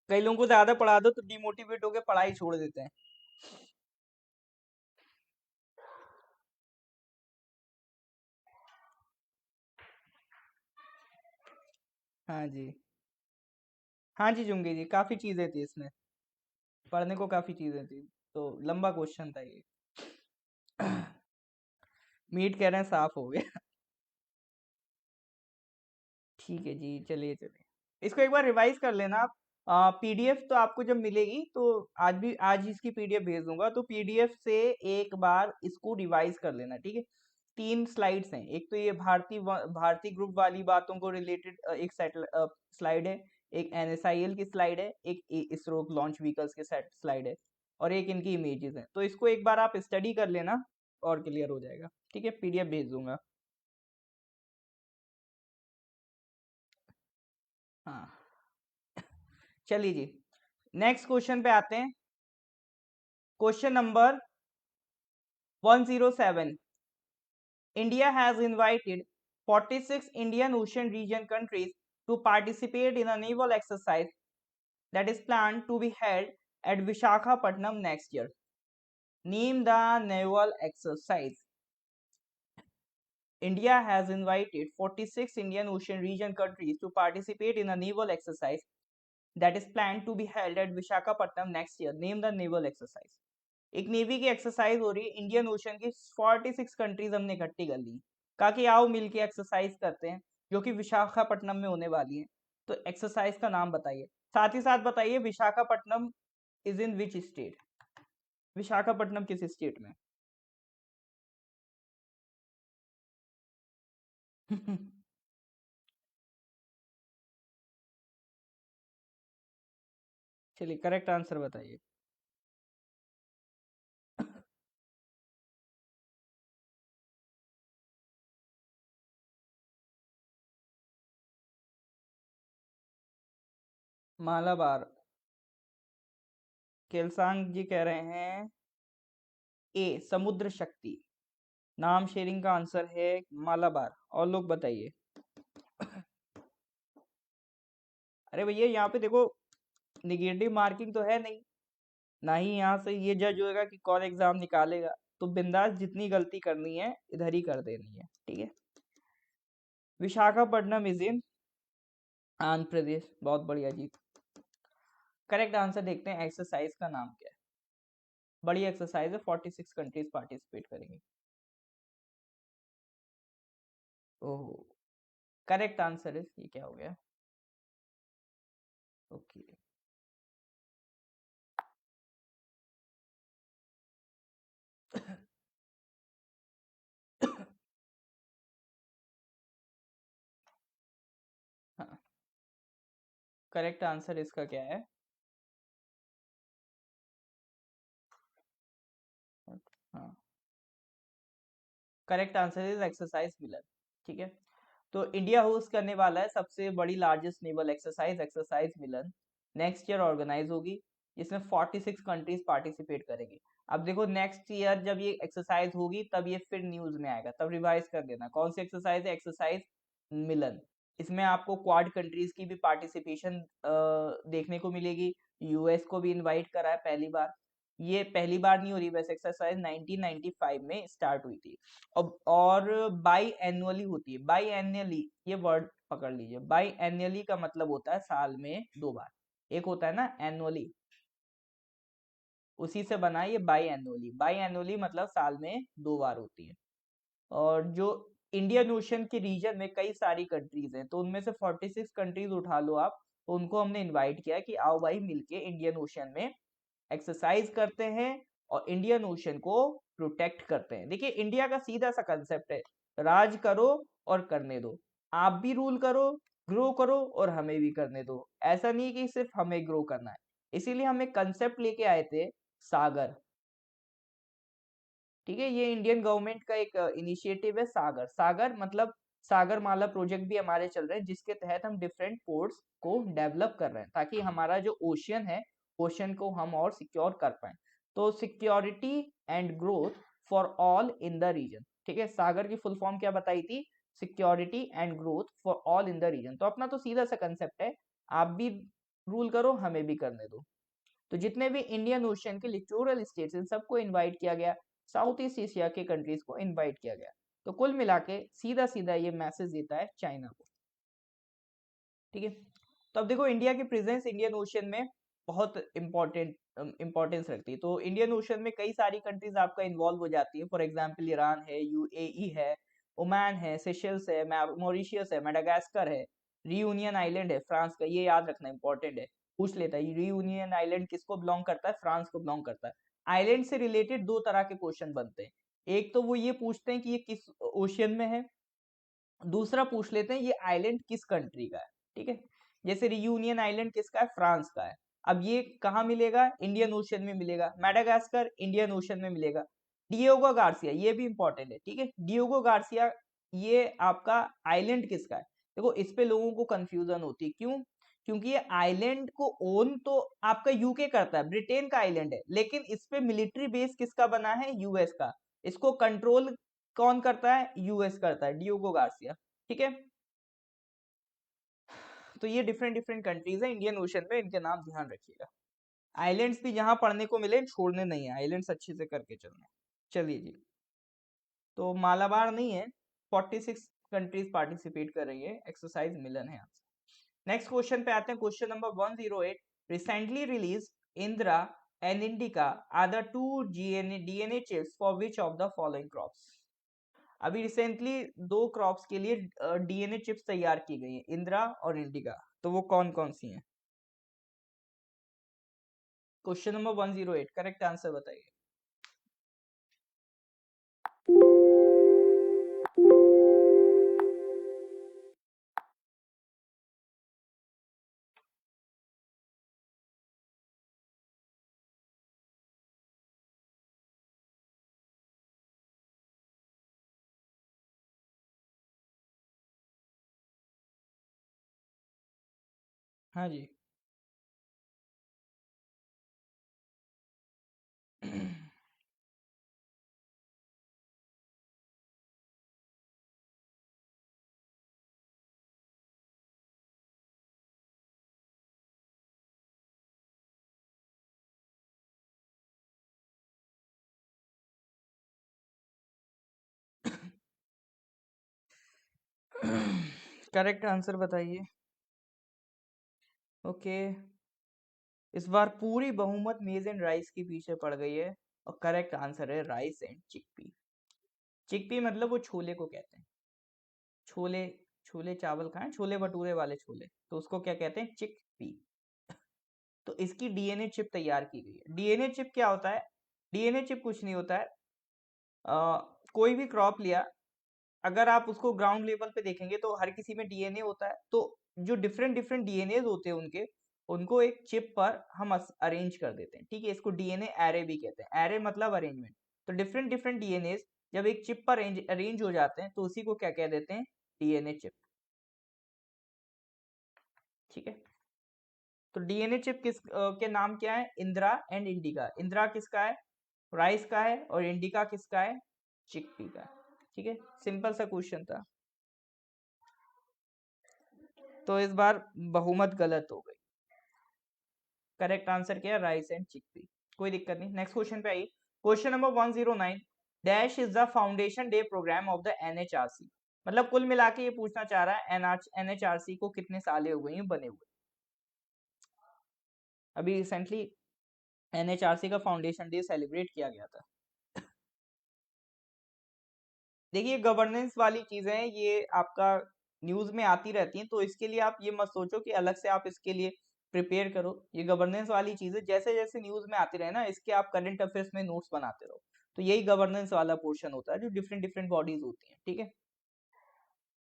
कई लोगों को ज्यादा पढ़ा दो तो डिमोटिवेट होकर पढ़ाई छोड़ देते हैं। हाँ जी, हाँ जी जुंगी जी, काफी चीजें थी इसमें, पढ़ने को काफी चीजें थी, तो लंबा क्वेश्चन था ये। मीट कह रहे हैं साफ हो गया। ठीक है जी, चलिए चलिए, इसको एक बार रिवाइज कर लेना आप। PDF तो आपको जब मिलेगी तो आज ही इसकी PDF भेज दूंगा, तो PDF से एक बार इसको रिवाइज कर लेना। ठीक है, तीन स्लाइड्स हैं, एक तो ये भारतीय ग्रुप वाली बातों को रिलेटेड एक स्लाइड है, एक NSIL की स्लाइड है, एक इसरो लॉन्च व्हीकल्स के सेट स्लाइड है, और एक इनकी इमेजेस है। तो इसको एक बार आप स्टडी कर लेना और क्लियर हो जाएगा। ठीक है, PDF भेज दूंगा। हाँ, चलिए जी, नेक्स्ट क्वेश्चन पे आते हैं। Question number 107। India has invited 46 Indian Ocean region countries to participate in a naval exercise that is planned to be held at Visakhapatnam next year. Name the naval exercise. India has invited 46 Indian Ocean region countries to participate in a naval exercise that is planned to be held at Visakhapatnam next year. Name the naval exercise. एक navy की exercise हो रही है Indian ocean की, 46 countries हमने इकट्ठी कर ली, कहा कि आओ मिलके एक्सरसाइज करते हैं, जो कि विशाखापट्टनम में होने वाली है। तो एक्सरसाइज का नाम बताइए, साथ ही साथ बताइए Visakhapatnam is in which state? Visakhapatnam किस स्टेट में? चलिए करेक्ट आंसर बताइए। मालाबार। केलसांग जी कह रहे हैं ए समुद्र शक्ति। नाम शेयरिंग का आंसर है मालाबार, और लोग बताइए। अरे भैया यहाँ पे देखो, निगेटिव मार्किंग तो है नहीं, ना ही यहाँ से ये जज होएगा कि कौन एग्जाम निकालेगा। तो बिंदास जितनी गलती करनी है इधर ही कर देनी है, ठीक है। विशाखापट्टनम इज इन आंध्र प्रदेश, बहुत बढ़िया जी। करेक्ट आंसर देखते हैं, एक्सरसाइज का नाम क्या है। बड़ी एक्सरसाइज है, 46 कंट्रीज पार्टिसिपेट करेंगे। ओह, करेक्ट आंसर है, ये क्या हो गया, ओके। हाँ, करेक्ट आंसर इसका क्या है। हाँ, करेक्ट आंसर इज एक्सरसाइज मिलन, ठीक है। तो इंडिया होस्ट करने वाला है सबसे बड़ी लार्जेस्ट नेवल एक्सरसाइज, एक्सरसाइज मिलन। नेक्स्ट ईयर ऑर्गेनाइज होगी, जिसमें 46 कंट्रीज पार्टिसिपेट करेंगी। अब देखो नेक्स्ट ईयर जब ये एक्सरसाइज होगी तब ये फिर न्यूज में आएगा, तब रिवाइज कर देना कौन सी एक्सरसाइज है, एक्सरसाइज मिलन। इसमें आपको क्वाड कंट्रीज की भी पार्टिसिपेशन देखने को मिलेगी। यूएस को भी इनवाइट करा है पहली बार। ये पहली बार नहीं हो रही वैसे, एक्सरसाइज 1995 में स्टार्ट हुई थी। और बाई एनुअली होती है। बाई एनुअली, ये वर्ड पकड़ लीजिए, बाई एनुअली का मतलब होता है साल में 2 बार। एक होता है ना एनुअली, उसी से बना ये बाई एनुअली। बाई एनुअली मतलब साल में 2 बार होती है। और जो इंडियन ओशन के रीजन में कई सारी कंट्रीज हैं, तो उनमें से 46 कंट्रीज उठा लो आप, तो उनको हमने इनवाइट किया कि आओ भाई मिलके इंडियन ओशन में एक्सरसाइज करते हैं और इंडियन ओशन को प्रोटेक्ट करते हैं। देखिए इंडिया का सीधा सा कंसेप्ट है, राज करो और करने दो। आप भी रूल करो, ग्रो करो और हमें भी करने दो। ऐसा नहीं कि सिर्फ हमें ग्रो करना है। इसीलिए हम एक कंसेप्ट लेके आए थे, सागर, ठीक है। ये इंडियन गवर्नमेंट का एक इनिशिएटिव है, सागर। सागर मतलब सागर माला प्रोजेक्ट भी हमारे चल रहे हैं, जिसके तहत हम डिफरेंट पोर्ट्स को डेवलप कर रहे हैं ताकि हमारा जो ओशियन है, ओशियन को हम और सिक्योर कर पाए। तो security and growth for all in the region, ठीक है। सागर की फुल फॉर्म क्या बताई थी, security and growth for all in the region. तो अपना तो सीधा सा कंसेप्ट है, आप भी रूल करो हमें भी करने दो। तो जितने भी इंडियन ओशियन के लिटोरल स्टेट्स हैं सबको इनवाइट किया गया, साउथ ईस्ट एशिया के कंट्रीज को इनवाइट किया गया। तो कुल मिला के सीधा सीधा ये मैसेज देता है चाइना को, ठीक है। तो अब देखो इंडिया की प्रेजेंस इंडियन ओशियन में बहुत इंपॉर्टेंस रखती है। तो इंडियन ओशियन में कई सारी कंट्रीज आपका इन्वॉल्व हो जाती है। फॉर एग्जांपल ईरान है, यूएई है, ओमान है, सेशल्स है, मॉरिशियस है, मेडागास्कर है, रियूनियन आइलैंड है फ्रांस का, ये याद रखना इंपॉर्टेंट है, पूछ लेता है रियूनियन आइलैंड किसको बिलोंग करता है, फ्रांस को बिलोंग करता है। आइलैंड से रिलेटेड दो तरह के क्वेश्चन बनते हैं, एक तो वो ये पूछते हैं कि ये किस ओशियन में है, दूसरा पूछ लेते हैं ये आइलैंड किस कंट्री का है, ठीक है। जैसे रियूनियन आइलैंड किसका है, फ्रांस का है। अब ये कहाँ मिलेगा, इंडियन ओशन में मिलेगा। मेडागास्कर इंडियन ओशन में मिलेगा। डियोगो गार्सिया, ये भी इंपॉर्टेंट है, ठीक है। डियोगो गार्सिया ये आपका आइलैंड किसका है। देखो इस पे लोगों को कंफ्यूजन होती है, क्यों, क्योंकि ये आइलैंड को ओन तो आपका यूके करता है, ब्रिटेन का आइलैंड है, लेकिन इस पे मिलिट्री बेस किसका बना है, यूएस का। इसको कंट्रोल कौन करता है, यूएस करता है, डियोगो गार्सिया, ठीक है। तो ये डिफरेंट डिफरेंट कंट्रीज है इंडियन ओशन में, इनके नाम ध्यान रखिएगा। आइलैंड्स भी जहां पढ़ने को मिले छोड़ने नहीं है, आइलैंड्स अच्छे से करके चलना है। चलिए जी, तो मालाबार नहीं है, 46 कंट्रीज पार्टिसिपेट कर रही है, एक्सरसाइज मिलन है आपसे। नेक्स्ट क्वेश्चन पे आते हैं, question number 108। Recently release IndRA and IndiCA are the two DNA chips for which of the following crops. अभी रिसेंटली दो क्रॉप्स के लिए डीएनए चिप्स तैयार की गई हैं, इंदिरा और इंडिका, तो वो कौन कौन सी हैं। क्वेश्चन नंबर 108, करेक्ट आंसर बताइए। हाँ जी। करेक्ट आंसर बताइए। ओके, इस बार पूरी बहुमत मेज एंड राइस के पीछे पड़ गई है और करेक्ट आंसर है राइस एंड चिकपी। चिकपी मतलब वो छोले को कहते हैं। छोले, छोले चावल खाएं, छोले भटूरे वाले छोले, तो उसको क्या कहते हैं? चिकपी। तो इसकी डीएनए चिप तैयार की गई है। डीएनए चिप क्या होता है? डीएनए चिप कुछ नहीं होता है। कोई भी क्रॉप लिया, अगर आप उसको ग्राउंड लेवल पे देखेंगे तो हर किसी में डीएनए होता है। तो जो डिफरेंट डिफरेंट डीएनए होते हैं उनके, उनको एक चिप पर हम अरेंज कर देते हैं। ठीक है, इसको डीएनए एरे भी कहते हैं। एरे मतलब अरेंजमेंट। तो डिफरेंट डिफरेंट डीएनए जब एक चिप पर अरेंज हो जाते हैं तो उसी को क्या कह देते हैं? DNA chip. ठीक है, तो डीएनए चिप किस के नाम क्या है? Indira and indica. इंदिरा किसका है? राइस का है। और इंडिका किसका है? चिकपी का है। ठीक है, सिंपल सा क्वेश्चन था। तो इस बार बहुमत गलत हो गई। करेक्ट आंसर क्या है? Rice and chickpea. कोई दिक्कत नहीं, नेक्स्ट क्वेश्चन पे आइए। Question number 109, dash is the foundation day programme of the NHRC. मतलब कुल मिला के ये पूछना चाह रहा है एनएचआरसी को कितने साल हो गए हैं बने हुए। अभी रिसेंटली एनएचआरसी का फाउंडेशन डे सेलिब्रेट किया गया था। देखिए, गवर्नेंस वाली चीजें हैं, ये आपका न्यूज में आती रहती हैं, तो इसके लिए आप ये मत सोचो कि अलग से आप इसके लिए प्रिपेयर करो। ये गवर्नेंस वाली चीजें जैसे जैसे न्यूज में आती रहे ना, इसके आप करंट अफेयर्स में नोट्स बनाते रहो। तो यही गवर्नेंस वाला पोर्शन होता है जो डिफरेंट डिफरेंट बॉडीज होती हैं। ठीक है,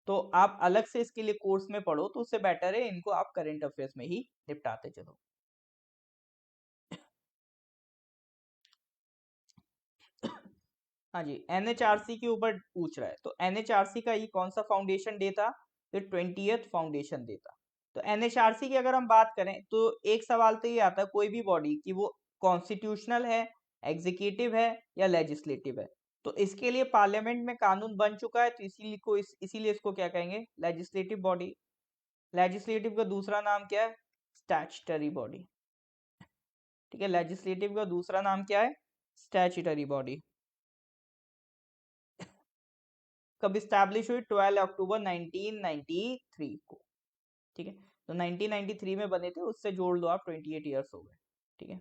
तो आप अलग से इसके लिए कोर्स में पढ़ो तो उससे बेटर है इनको आप करंट अफेयर्स में ही निपटाते चलो। हाँ जी, एनएचआरसी के ऊपर पूछ रहा है, तो एनएचआरसी का ये कौन सा फाउंडेशन डे था? तो 20th फाउंडेशन डे था। तो एनएचआरसी की अगर हम बात करें तो एक सवाल तो ये आता है कोई भी बॉडी कि वो कॉन्स्टिट्यूशनल है, एग्जीक्यूटिव है या लेजिस्लेटिव है। तो इसके लिए पार्लियामेंट में कानून बन चुका है, तो इसीलिए इसको क्या कहेंगे? Legislative body. लेजिस्लेटिव का दूसरा नाम क्या है? Statutory body. ठीक है, लेजिस्लेटिव का दूसरा नाम क्या है? Statutory body. कब स्टैब्लिश हुई? 12 अक्टूबर 1993 को। ठीक है, तो 1993 में बने थे, उससे जोड़ लो आप, 28 ईयर्स हो गए। ठीक है,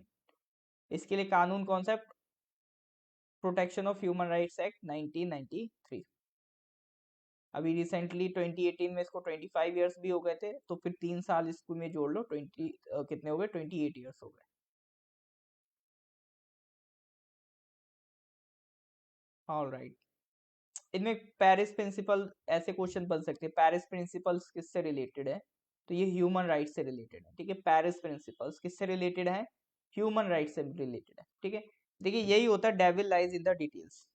इसके लिए कानून कौन सा है? Protection of human rights act 1993। अभी रिसेंटली 2018 में इसको 25 ईयर्स भी हो गए थे, तो फिर 3 साल इसको में जोड़ लो, 20 कितने हो गए? 28 ईयर्स हो गए। ऑलराइट, इनमें पेरिस प्रिंसिपल ऐसे क्वेश्चन बन सकते हैं। पेरिस प्रिंसिपल्स किससे रिलेटेड है? तो ये ह्यूमन राइट से रिलेटेड है। ठीक है, पेरिस प्रिंसिपल्स किससे रिलेटेड है? ह्यूमन राइट से रिलेटेड है। ठीक है, देखिए यही होता है devil lies in the details.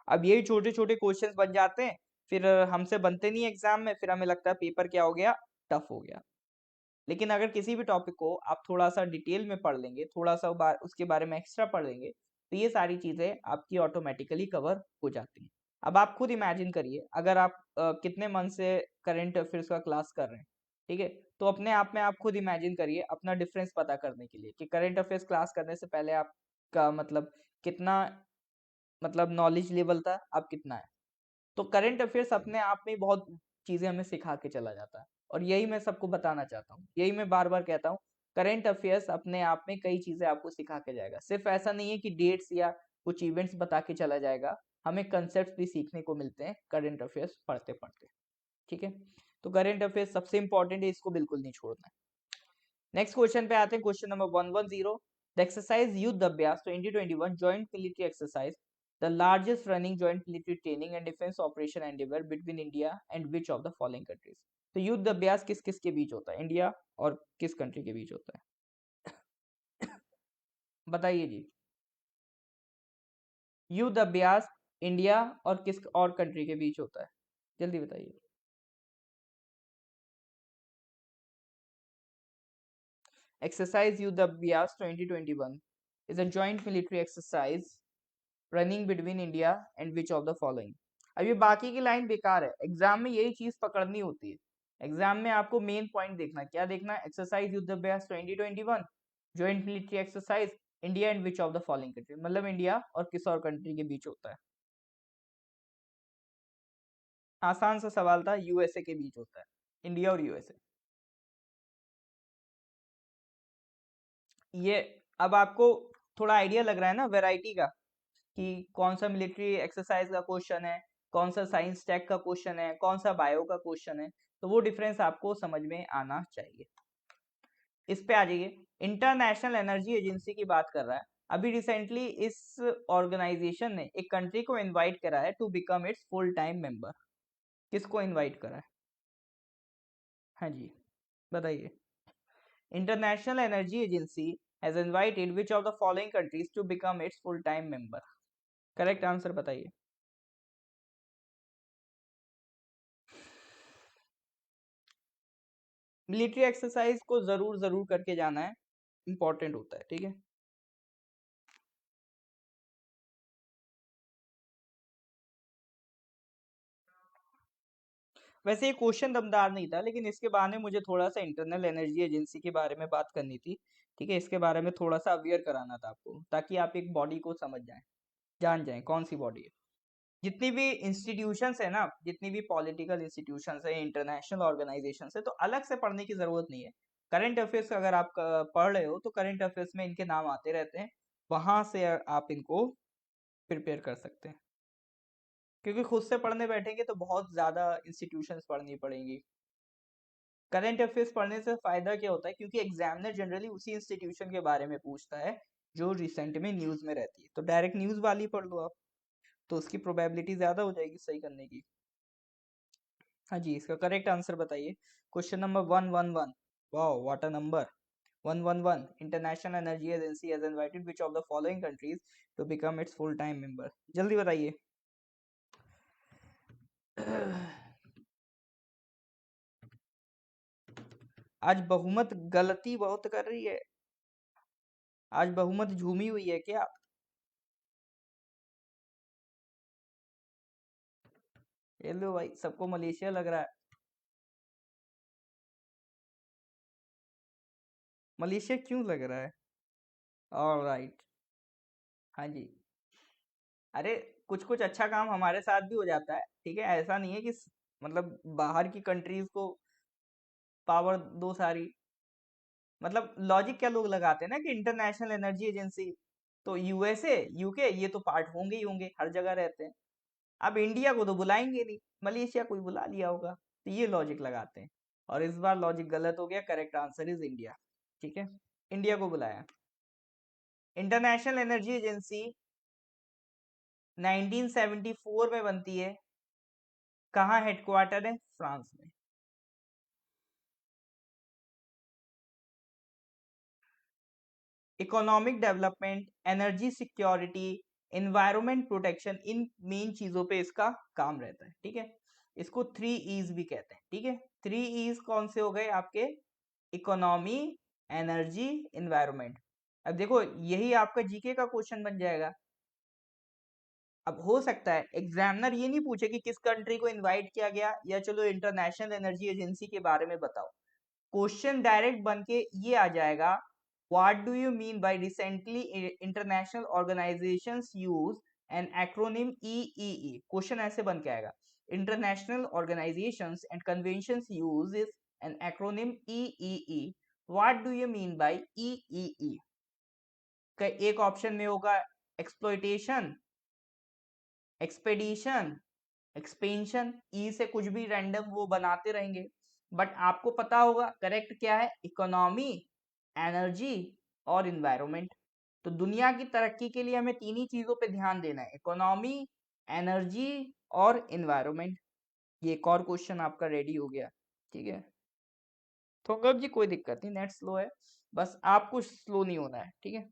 अब यही छोटे छोटे क्वेश्चंस बन जाते हैं, फिर हमसे बनते नहीं एग्जाम में, फिर हमें लगता है पेपर क्या हो गया? टफ हो गया। लेकिन अगर किसी भी टॉपिक को आप थोड़ा सा डिटेल में पढ़ लेंगे, थोड़ा सा उसके बारे में एक्स्ट्रा पढ़ लेंगे, तो ये सारी चीजें आपकी ऑटोमेटिकली कवर हो जाती हैं। अब आप खुद इमेजिन करिए, अगर आप कितने मन से करंट अफेयर्स का क्लास कर रहे हैं, ठीक है, तो अपने आप में आप खुद इमेजिन करिए अपना डिफरेंस पता करने के लिए कि करंट अफेयर्स क्लास करने से पहले आपका मतलब कितना, मतलब नॉलेज लेवल था, अब कितना है। तो करंट अफेयर्स अपने आप में बहुत चीजें हमें सिखा के चला जाता है, और यही मैं सबको बताना चाहता हूँ, यही मैं बार बार कहता हूँ। करंट अफेयर्स अपने आप में कई चीजें आपको सिखा के जाएगा। सिर्फ ऐसा नहीं है कि डेट्स या कुछ इवेंट्स बता के चला जाएगा, हमें कंसेप्ट भी सीखने को मिलते हैं करंट अफेयर्स पढ़ते पढ़ते। ठीक है, तो करंट अफेयर्स सबसे इंपॉर्टेंट है, इसको बिल्कुल नहीं छोड़ना है। नेक्स्ट क्वेश्चन पे आते हैं, क्वेश्चन नंबर 110, द एक्सरसाइज युद्ध अभ्यास 2021 joint military exercise, the largest running joint military training and defence operation Endeavour between India and which of the following countries. तो युद्ध अभ्यास किस किस के बीच होता है? इंडिया और किस कंट्री के बीच होता है? बताइए जी। युद्ध अभ्यास इंडिया और किस और कंट्री के बीच होता है? जल्दी बताइए। एक्सरसाइज युद्ध अभ्यास 2021 is a joint military exercise running between India and which of the following। अब ये बाकी की लाइन बेकार है, एग्जाम में यही चीज पकड़नी होती है। एग्जाम में आपको मेन पॉइंट देखना, क्या देखना? एक्सरसाइज युद्ध अभ्यास 2021 joint military exercise India and which of the following country, मतलब इंडिया और किस और कंट्री के बीच होता है। आसान सा सवाल था, यूएसए के बीच होता है, इंडिया और यूएसए। ये अब आपको थोड़ा आइडिया लग रहा है ना वैरायटी का, कि कौन सा मिलिट्री एक्सरसाइज का क्वेश्चन है, कौन सा साइंस टेक का क्वेश्चन है, कौन सा बायो का क्वेश्चन है, तो वो डिफरेंस आपको समझ में आना चाहिए। इस पे आ जाइए, इंटरनेशनल एनर्जी एजेंसी की बात कर रहा है। अभी रिसेंटली इस ऑर्गेनाइजेशन ने एक कंट्री को इनवाइट करा है to become its full time member. किसको इनवाइट करा है? हाँ जी, बताइए। International energy agency has invited which of the following countries to become its full time member? Correct answer बताइए। मिलिट्री एक्सरसाइज को जरूर जरूर करके जाना है, इंपॉर्टेंट होता है, ठीक है। वैसे ये क्वेश्चन दमदार नहीं था, लेकिन इसके बहाने मुझे थोड़ा सा इंटरनल एनर्जी एजेंसी के बारे में बात करनी थी, ठीक है। इसके बारे में थोड़ा सा अवेयर कराना था आपको, ताकि आप एक बॉडी को समझ जाएं, जान जाएं कौन सी बॉडी है। जितनी भी इंस्टीट्यूशंस है ना, जितनी भी पॉलिटिकल इंस्टीट्यूशंस है, इंटरनेशनल ऑर्गेनाइजेशन है, तो अलग से पढ़ने की जरूरत नहीं है। करंट अफेयर्स अगर आप पढ़ रहे हो तो करंट अफेयर्स में इनके नाम आते रहते हैं, वहां से आप इनको प्रिपेयर कर सकते हैं। क्योंकि खुद से पढ़ने बैठेंगे तो बहुत ज़्यादा इंस्टीट्यूशंस पढ़नी पड़ेंगी। करंट अफेयर्स पढ़ने से फ़ायदा क्या होता है, क्योंकि एग्जामिनर जनरली उसी इंस्टीट्यूशन के बारे में पूछता है जो रिसेंट में न्यूज़ में रहती है, तो डायरेक्ट न्यूज़ वाली पढ़ लो आप, तो उसकी प्रोबेबिलिटी ज़्यादा हो जाएगी सही करने की। हाँ जी, इसका करेक्ट आंसर बताइए। Question number 111। Wow, what a number. 111, international energy agency has invited which of the following countries to become its full time member? जल्दी बताइए। आज बहुमत गलती बहुत कर रही है, आज बहुमत झूमी हुई है क्या? ये लो भाई, सबको मलेशिया लग रहा है। मलेशिया क्यों लग रहा है? ऑलराइट, हाँ जी। अरे, कुछ कुछ अच्छा काम हमारे साथ भी हो जाता है, ठीक है। ऐसा नहीं है कि मतलब बाहर की कंट्रीज को पावर दो सारी। मतलब लॉजिक क्या लोग लगाते हैं ना, कि इंटरनेशनल एनर्जी एजेंसी, तो यूएसए यूके ये तो पार्ट होंगे ही होंगे, हर जगह रहते हैं। अब इंडिया को तो बुलाएंगे नहीं, मलेशिया कोई बुला लिया होगा, तो ये लॉजिक लगाते हैं। और इस बार लॉजिक गलत हो गया, करेक्ट आंसर इज इंडिया, ठीक है। इंडिया को बुलाया। इंटरनेशनल एनर्जी एजेंसी 1974 में बनती है, कहाँ हेडक्वार्टर है? फ्रांस में। Economic development, energy security, environment protection, इन मेन चीजों पे इसका काम रहता है, ठीक है। इसको 3 E's भी कहते हैं, ठीक है। 3 E's कौन से हो गए आपके? Economy, energy, environment. अब देखो, यही आपका जीके का क्वेश्चन बन जाएगा। अब हो सकता है एग्जामिनर ये नहीं पूछे कि किस कंट्री को इनवाइट किया गया, या चलो इंटरनेशनल एनर्जी एजेंसी के बारे में बताओ। क्वेश्चन डायरेक्ट बन के ये आ जाएगा, what do you mean by recently international organisations use N acronym EEE? Question ऐसे बन के आएगा, international organisations and conventions use N acronym EEE, what do you mean by EEE? एक ऑप्शन में होगा एक्सप्लॉइटेशन, एक्सपेडिशन, एक्सपेंशन। ई से कुछ भी रैंडम वो बनाते रहेंगे, बट आपको पता होगा करेक्ट क्या है, इकोनॉमी, एनर्जी और इन्वायरमेंट। तो दुनिया की तरक्की के लिए हमें तीन ही चीजों पे ध्यान देना है, इकोनॉमी, एनर्जी और इन्वायरमेंट। ये एक और क्वेश्चन आपका रेडी हो गया, ठीक है। तो गब जी कोई दिक्कत नहीं, नेट स्लो है, बस आपको स्लो नहीं होना है, ठीक है।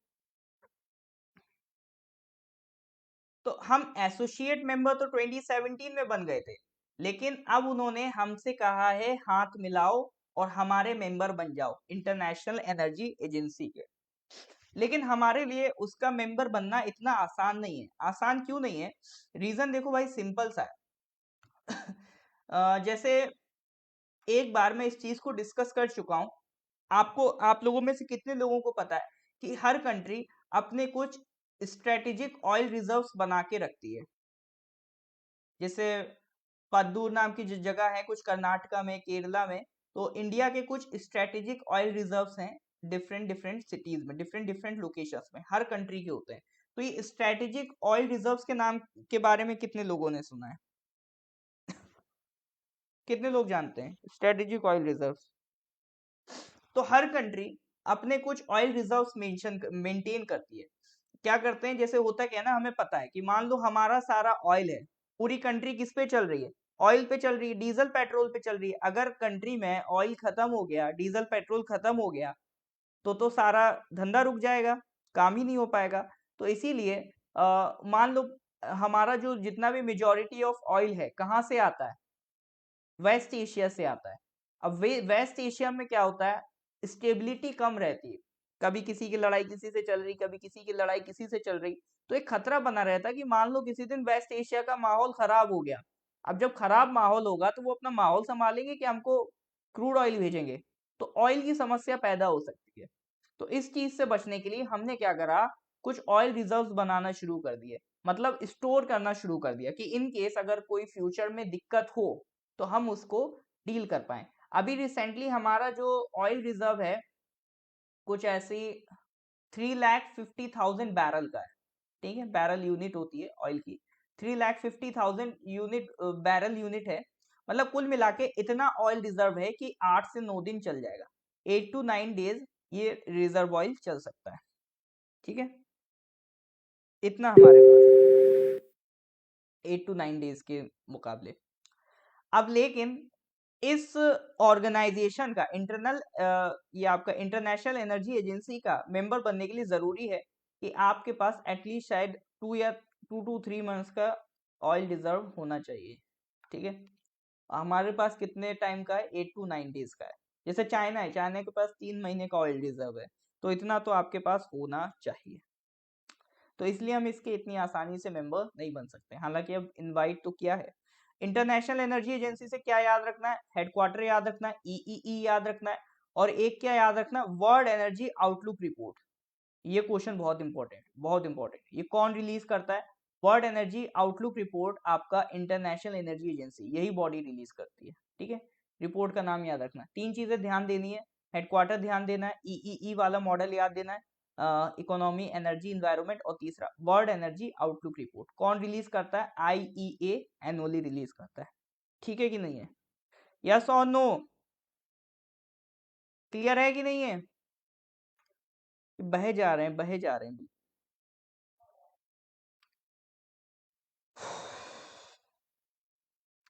तो हम एसोसिएट मेंबर तो 2017 में बन गए थे, लेकिन अब उन्होंने हमसे कहा है हाथ मिलाओ और हमारे मेंबर बन जाओ इंटरनेशनल एनर्जी एजेंसी के। लेकिन हमारे लिए उसका मेंबर बनना इतना आसान नहीं है। आसान क्यों नहीं है? रीजन देखो भाई, सिंपल सा है। जैसे एक बार मैं इस चीज को डिस्कस कर चुका हूं। आपको, आप लोगों में से कितने लोगों को पता है कि हर कंट्री अपने कुछ स्ट्रेटेजिक ऑयल रिजर्व्स बना के रखती है? जैसे पद्दूर नाम की जगह है कुछ कर्नाटका में, केरला में। तो इंडिया के कुछ स्ट्रेटेजिक ऑयल रिजर्व्स हैं डिफरेंट डिफरेंट सिटीज में, डिफरेंट डिफरेंट लोकेशंस में, हर कंट्री के होते हैं। तो ये स्ट्रेटेजिक ऑयल रिजर्व्स के नाम के बारे में कितने लोगों ने सुना है? कितने लोग जानते हैं स्ट्रेटेजिक ऑयल रिजर्व्स? तो हर कंट्री अपने कुछ ऑयल रिजर्व्स मेंटेन करती है। क्या करते हैं, जैसे होता क्या है ना, हमें पता है कि मान लो हमारा सारा ऑयल है, पूरी कंट्री किस पे चल रही है? ऑयल पे चल रही है, डीजल पेट्रोल पे चल रही है। अगर कंट्री में ऑयल खत्म हो गया, डीजल पेट्रोल खत्म हो गया, तो सारा धंधा रुक जाएगा, काम ही नहीं हो पाएगा। तो इसीलिए मान लो हमारा जो जितना भी मेजॉरिटी ऑफ ऑयल है कहाँ से आता है? वेस्ट एशिया से आता है। अब वेस्ट एशिया में क्या होता है, स्टेबिलिटी कम रहती है। कभी किसी की लड़ाई किसी से चल रही, कभी किसी की लड़ाई किसी से चल रही। तो एक खतरा बना रहता है कि मान लो किसी दिन वेस्ट एशिया का माहौल खराब हो गया। अब जब खराब माहौल होगा तो वो अपना माहौल संभालेंगे कि हमको क्रूड ऑयल भेजेंगे? तो ऑयल की समस्या पैदा हो सकती है। तो इस चीज से बचने के लिए हमने क्या करा, कुछ ऑयल रिजर्व्स बनाना शुरू कर दिए, मतलब स्टोर करना शुरू कर दिया कि इन केस अगर कोई फ्यूचर में दिक्कत हो तो हम उसको डील कर पाए। अभी रिसेंटली हमारा जो ऑयल रिजर्व है कुछ ऐसी 3,50,000 बैरल का है। ठीक है, बैरल यूनिट होती है ऑयल की, 3,50,000 यूनिट बैरल यूनिट है। मतलब कुल मिला के इतना ऑयल रिजर्व है कि 8 से 9 दिन चल जाएगा, 8 to 9 डेज ये रिजर्व ऑयल चल सकता है। ठीक है, इतना हमारे पास 8 to 9 डेज के मुकाबले। अब लेकिन इस ऑर्गेनाइजेशन का ये आपका इंटरनेशनल एनर्जी एजेंसी का मेंबर बनने के लिए जरूरी है कि आपके पास एटलीस्ट शायद 2 या 2 to 3 मंथ्स का ऑयल रिजर्व होना चाहिए। ठीक है, हमारे पास कितने टाइम का है? 8 to 9 डेज का है। जैसे चाइना है, चाइना के पास 3 महीने का ऑयल रिजर्व है। तो इतना तो आपके पास होना चाहिए। तो इसलिए हम इसके इतनी आसानी से मेंबर नहीं बन सकते। हालांकि अब इनवाइट तो किया है। इंटरनेशनल एनर्जी एजेंसी से क्या याद रखना है? हेडक्वार्टर याद रखना है, ईईई याद रखना है, और एक क्या याद रखना है? World energy outlook report. ये क्वेश्चन बहुत इंपॉर्टेंट, बहुत इंपॉर्टेंट। ये कौन रिलीज करता है? वर्ल्ड एनर्जी आउटलुक रिपोर्ट आपका इंटरनेशनल एनर्जी एजेंसी, यही बॉडी रिलीज करती है। ठीक है, रिपोर्ट का नाम याद रखना। 3 चीजें ध्यान देनी है, हेडक्वार्टर ध्यान देना है, ईईई वाला मॉडल याद देना है, इकोनॉमी एनर्जी इन्वायरमेंट, और तीसरा वर्ल्ड एनर्जी आउटलुक रिपोर्ट। कौन रिलीज करता है? आईईए एनुअली रिलीज करता है। ठीक है कि नहीं है? यस और नो? क्लियर है कि नहीं है? बहे जा रहे हैं, बहे जा रहे हैं।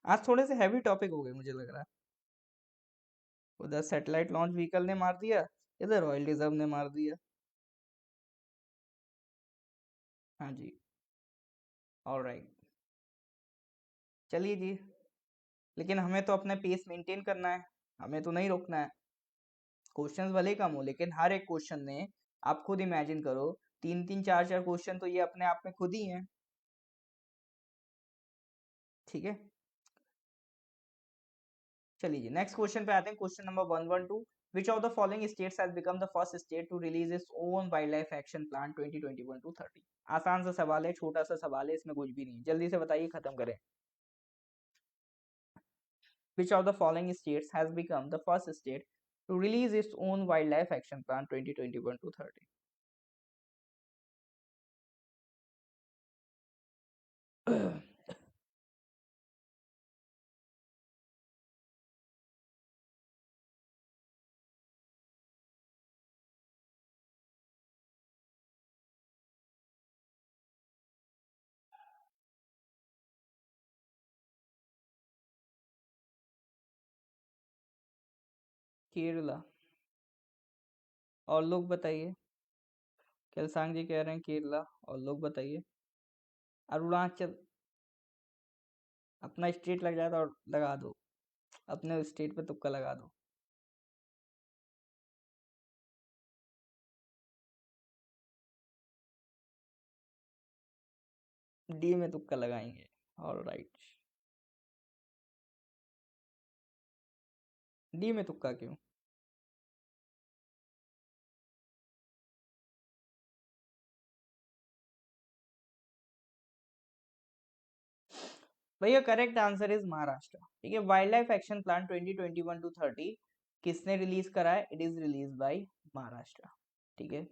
आज थोड़े से हैवी टॉपिक हो गए मुझे लग रहा है। उधर सैटेलाइट लॉन्च व्हीकल ने मार दिया, इधर ऑयल रिजर्व ने मार दिया। हाँ जी, ऑलराइट, चलिए जी। लेकिन हमें तो अपना पेस मेंटेन करना है, हमें तो नहीं रोकना है। क्वेश्चंस भले ही कम हो, लेकिन हर एक क्वेश्चन ने, आप खुद इमेजिन करो, 3-3 4-4 क्वेश्चन तो ये अपने आप में खुद ही हैं। ठीक है, चलिए जी नेक्स्ट क्वेश्चन पे आते हैं। Question number 112, which of the following states has become the first state to release its own wild life action plan 2021 to 30? आसान सा सवाल है, छोटा सा सवाल है, इसमें कुछ भी नहीं, जल्दी से बताइए, खत्म करें। Which of the following states has become the first state to release its own wildlife action plan 2021 to 30? Kerala. और लोग बताइए। केलसांग जी कह रहे हैं केरला, और लोग बताइए। अरुणाचल। अपना स्टेट लग जाए तो और लगा दो, अपने स्टेट पे तुक्का लगा दो। डी में तुक्का लगाएंगे। All right. डी में तुक्का क्यों? भैया करेक्ट आंसर इज महाराष्ट्र। ठीक है, wild life action plan 2021 to 30 किसने रिलीज करा है? It is release by Maharashtra. ठीक है,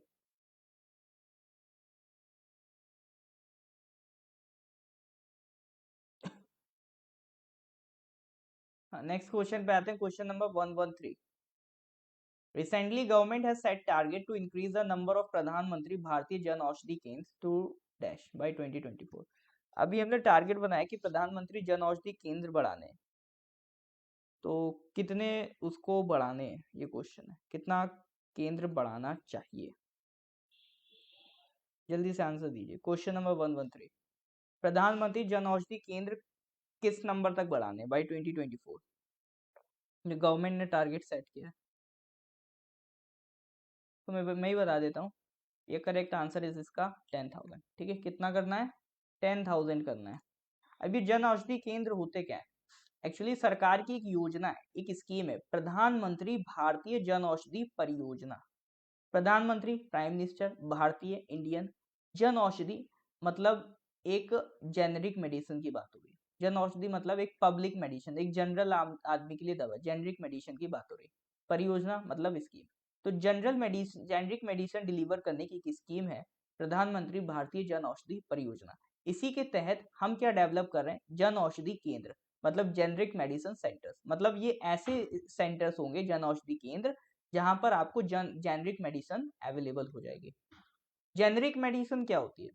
नेक्स्ट क्वेश्चन पे आते हैं। Question number 113। Recently government has set target to increase the number of Pradhan Mantri Bharatiya Jan Aushadhi केंद्र टू डैश बाय 2024। अभी हमने टारगेट बनाया कि प्रधानमंत्री जन औषधि केंद्र बढ़ाने हैं। तो कितने उसको बढ़ाने हैं, ये क्वेश्चन है। कितना केंद्र बढ़ाना चाहिए? जल्दी से आंसर दीजिए। Question number 113। प्रधानमंत्री जन औषधि केंद्र किस नंबर तक बढ़ाने बाय 2024? गवर्नमेंट ने टारगेट सेट किया है। तो मैं ही बता देता हूँ। ये करेक्ट आंसर इज इसका 10,000। ठीक है, कितना करना है? 10,000 करना है। अभी जन औषधि केंद्र होते क्या है? एक्चुअली सरकार की एक योजना है, एक स्कीम है, प्रधानमंत्री भारतीय जन औषधि परियोजना। प्रधानमंत्री प्राइम मिनिस्टर, भारतीय इंडियन, जन औषधि मतलब एक जेनरिक मेडिसिन की बात हो रही है। जन औषधि मतलब एक पब्लिक मेडिसिन, एक जनरल आदमी के लिए दवा, जेनरिक मेडिसिन की बात हो रही है। परियोजना मतलब स्कीम। तो general medicine, generic medicine deliver करने की एक स्कीम है प्रधानमंत्री भारतीय जन औषधि परियोजना। इसी के तहत हम क्या डेवलप कर रहे हैं? जन औषधि केंद्र मतलब जेनरिक मेडिसिन सेंटर्स। मतलब ये ऐसे सेंटर्स होंगे, जन औषधि केंद्र, जहां पर आपको जेनरिक मेडिसिन अवेलेबल हो जाएगी। जेनरिक मेडिसिन क्या होती है?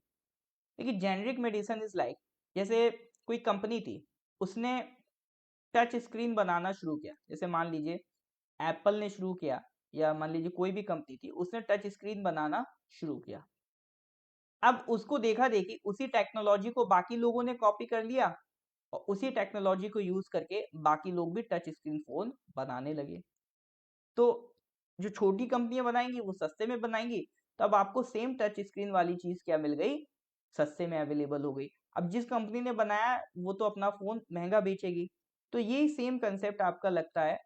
देखिए, जेनरिक मेडिसिन इज लाइक, जैसे कोई कंपनी थी, उसने टच स्क्रीन बनाना शुरू किया। जैसे मान लीजिए एप्पल ने शुरू किया, या मान लीजिए कोई भी कंपनी थी, उसने टच स्क्रीन बनाना शुरू किया। अब उसको देखा देखी उसी टेक्नोलॉजी को बाकी लोगों ने कॉपी कर लिया, और उसी टेक्नोलॉजी को यूज करके बाकी लोग भी टच स्क्रीन फोन बनाने लगे। तो जो छोटी कंपनियां बनाएंगी वो सस्ते में बनाएंगी, तो अब आपको सेम टच स्क्रीन वाली चीज क्या मिल गई? सस्ते में अवेलेबल हो गई। अब जिस कंपनी ने बनाया वो तो अपना फोन महंगा बेचेगी। तो ये सेम कंसेप्ट आपका लगता है,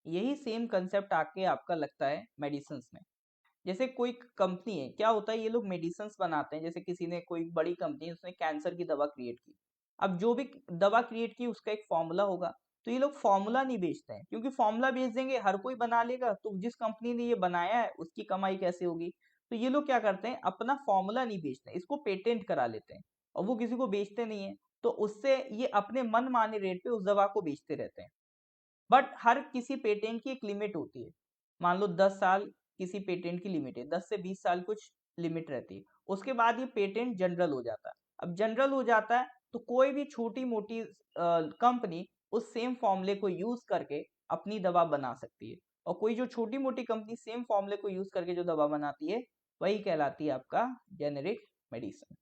यही सेम कंसेप्ट आके आपका लगता है मेडिसिन में। जैसे कोई कंपनी है, क्या होता है, ये लोग मेडिसिन बनाते हैं। जैसे किसी ने, कोई बड़ी कंपनी है, उसने कैंसर की दवा क्रिएट की। अब जो भी दवा क्रिएट की उसका एक फॉर्मूला होगा। तो ये लोग फॉर्मूला नहीं बेचते हैं, क्योंकि फॉर्मूला बेच देंगे हर कोई बना लेगा, तो जिस कंपनी ने ये बनाया है उसकी कमाई कैसे होगी? तो ये लोग क्या करते हैं, अपना फॉर्मूला नहीं बेचते हैं, इसको पेटेंट करा लेते हैं, और वो किसी को बेचते नहीं है। तो उससे ये अपने मन माने रेट पे उस दवा को बेचते रहते हैं। बट हर किसी पेटेंट की एक लिमिट होती है। मान लो 10 साल किसी पेटेंट की लिमिट है, 10 से 20 साल कुछ लिमिट रहती है। उसके बाद ये पेटेंट जनरल हो जाता है। अब जनरल हो जाता है तो कोई भी छोटी मोटी कंपनी उस सेम फॉर्मूले को यूज करके अपनी दवा बना सकती है। और कोई जो छोटी मोटी कंपनी सेम फॉर्मूले को यूज करके जो दवा बनाती है, वही कहलाती है आपका जेनेरिक मेडिसिन।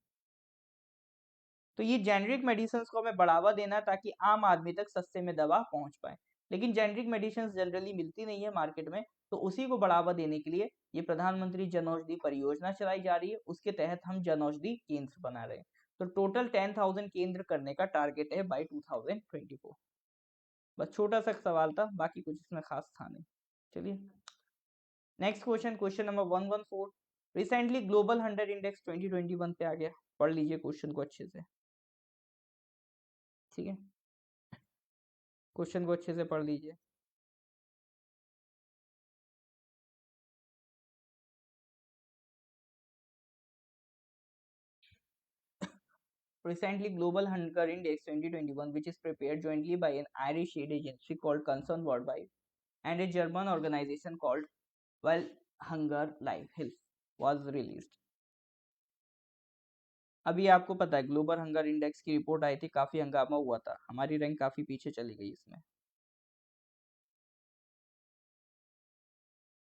तो ये जेनरिक मेडिसिन को हमें बढ़ावा देना है, ताकि आम आदमी तक सस्ते में दवा पहुंच पाए। लेकिन जेनरिक मेडिसिन जनरली मिलती नहीं है मार्केट में, तो उसी को बढ़ावा देने के लिए ये प्रधानमंत्री जन औषधि परियोजना चलाई जा रही है। उसके तहत हम जन औषधि केंद्र बना रहे हैं। तो टोटल 10,000 केंद्र करने का टारगेट है बाई 2024। बस छोटा सा सवाल था, बाकी कुछ इसमें खास था नहीं। चलिए next question, question number 114। Recently global 100 index 2021 पे आ गया। पढ़ लीजिए क्वेश्चन को अच्छे से। ठीक है, क्वेश्चन को अच्छे से पढ़ लीजिए। Recently, Global Hunger Index 2021, which is prepared jointly by an Irish aid agency called Concern Worldwide and a German organization called Well Hunger Life Health, was released. अभी आपको पता है ग्लोबल हंगर इंडेक्स की रिपोर्ट आई थी, काफी हंगामा हुआ था, हमारी रैंक काफी पीछे चली गई इसमें।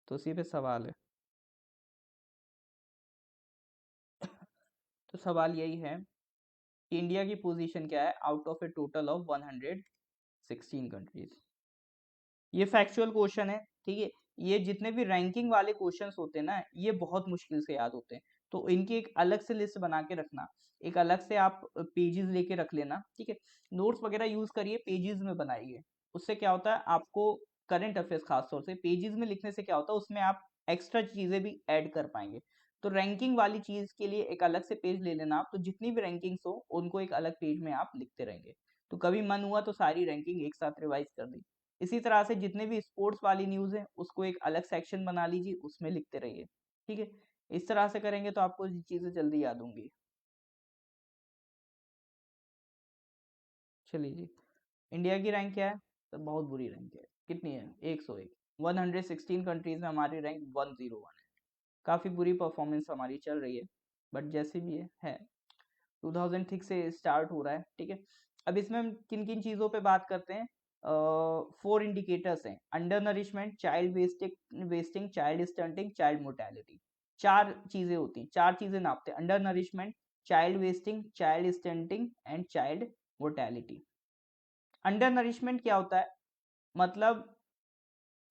तो उसी पे सवाल है। तो सवाल यही है कि इंडिया की पोजीशन क्या है out of A total of 116 countries. ये फैक्चुअल क्वेश्चन है। ठीक है, ये जितने भी रैंकिंग वाले क्वेश्चंस होते हैं ना, ये बहुत मुश्किल से याद होते हैं। तो इनकी एक अलग से लिस्ट बना के रखना, एक अलग से आप पेजेस लेके रख लेना। ठीक है, नोट्स वगैरह यूज करिए, पेजेस में बनाइए। उससे क्या होता है, आपको करंट अफेयर्स खास तौर से पेजेस में लिखने से क्या होता है, उसमें आप एक्स्ट्रा चीजें भी ऐड कर पाएंगे। तो रैंकिंग वाली चीज के लिए एक अलग से पेज ले लेना आप, तो जितनी भी रैंकिंग्स हो उनको एक अलग पेज में आप लिखते रहेंगे। तो कभी मन हुआ तो सारी रैंकिंग एक साथ रिवाइज कर दी। इसी तरह से जितने भी स्पोर्ट्स वाली न्यूज है उसको एक अलग सेक्शन बना लीजिए, उसमें लिखते रहिए। ठीक है, इस तरह से करेंगे तो आपको ये चीजें जल्दी याद होंगी। चलिए जी, इंडिया की रैंक क्या है? तो बहुत बुरी रैंक है। कितनी है? 101। 116 कंट्रीज में हमारी रैंक 101 है। काफ़ी बुरी परफॉर्मेंस हमारी चल रही है, बट जैसे भी है 2006 से स्टार्ट हो रहा है। ठीक है, अब इसमें हम किन किन चीज़ों पे बात करते हैं? 4 इंडिकेटर्स हैं: under nourishment, child wasting, child stunting, child mortality. 4 चीज़ें होती हैं, 4 चीज़ें नापते हैं: under nourishment, child wasting, child stunting and child mortality. Under nourishment क्या होता है? मतलब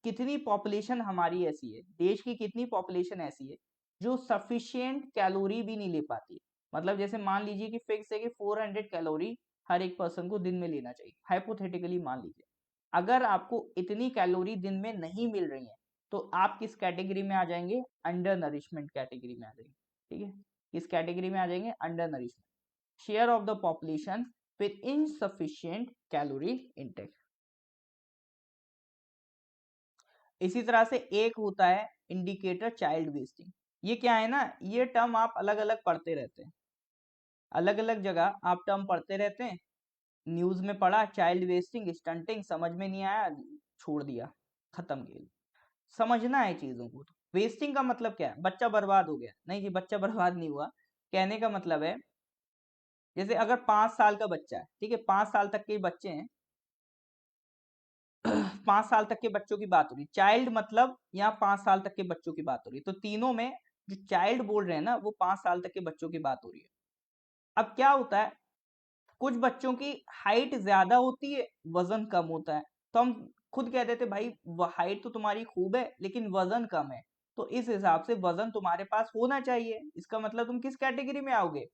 कितनी पॉपुलेशन हमारी ऐसी है, देश की कितनी पॉपुलेशन ऐसी है जो सफिशिएंट कैलोरी भी नहीं ले पाती है। मतलब जैसे मान लीजिए कि फिक्स है कि 400 कैलोरी हर एक पर्सन को दिन में लेना चाहिए, हाइपोथेटिकली मान लीजिए। अगर आपको इतनी कैलोरी दिन में नहीं मिल रही है तो आप किस कैटेगरी में आ जाएंगे? अंडर नरिशमेंट कैटेगरी में आ जाएंगे। ठीक है, किस कैटेगरी में आ जाएंगे? Under nourishment, share of the population with insufficient calorie intake. इसी तरह से एक होता है इंडिकेटर चाइल्ड वेस्टिंग। ये क्या है ना, ये टर्म आप अलग अलग पढ़ते रहते हैं, अलग अलग जगह आप टर्म पढ़ते रहते हैं। न्यूज में पढ़ा चाइल्ड वेस्टिंग, स्टंटिंग, समझ में नहीं आया, छोड़ दिया, खत्म खेल। समझना है चीजों को। तो वेस्टिंग का मतलब क्या है? बच्चा बर्बाद हो गया? नहीं जी, बच्चा बर्बाद नहीं हुआ। कहने का मतलब है जैसे अगर 5 साल का बच्चा है, ठीक है, 5 साल तक के बच्चे हैं, 5 साल तक के बच्चों की बात हो रही, चाइल्ड मतलब यहाँ 5 साल तक के बच्चों की बात हो रही है। तो तीनों में जो चाइल्ड बोल रहे हैं ना, वो 5 साल तक के बच्चों की बात हो रही है। अब क्या होता है, कुछ बच्चों की हाइट ज्यादा होती है, वजन कम होता है। तो हम खुद कह देते भाई हाइट तो तुम्हारी खूब है लेकिन वजन कम है, तो इस हिसाब से वजन तुम्हारे पास होना चाहिए। इसका मतलब तुम किस कैटेगरी में आओगे?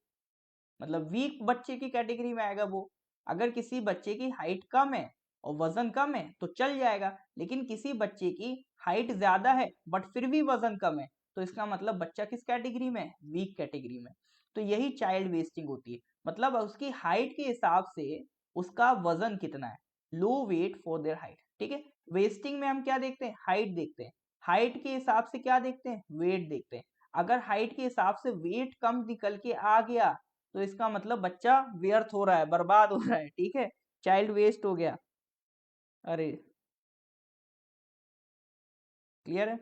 मतलब वीक बच्चे की कैटेगरी में आएगा वो। अगर किसी बच्चे की हाइट कम है और वजन कम है तो चल जाएगा, लेकिन किसी बच्चे की हाइट ज्यादा है बट फिर भी वजन कम है, तो इसका मतलब बच्चा किस कैटेगरी में है? वीक कैटेगरी में। तो यही चाइल्ड वेस्टिंग होती है, मतलब उसकी हाइट के हिसाब से उसका वजन कितना है, लो वेट फॉर देयर हाइट। ठीक है, वेस्टिंग में हम क्या देखते हैं? हाइट देखते हैं। हाइट के हिसाब से क्या देखते हैं? वेट देखते हैं। अगर हाइट के हिसाब से वेट कम निकल के आ गया तो इसका मतलब बच्चा व्यर्थ हो रहा है, बर्बाद हो रहा है। ठीक है, चाइल्ड वेस्ट हो गया। अरे, क्लियर है?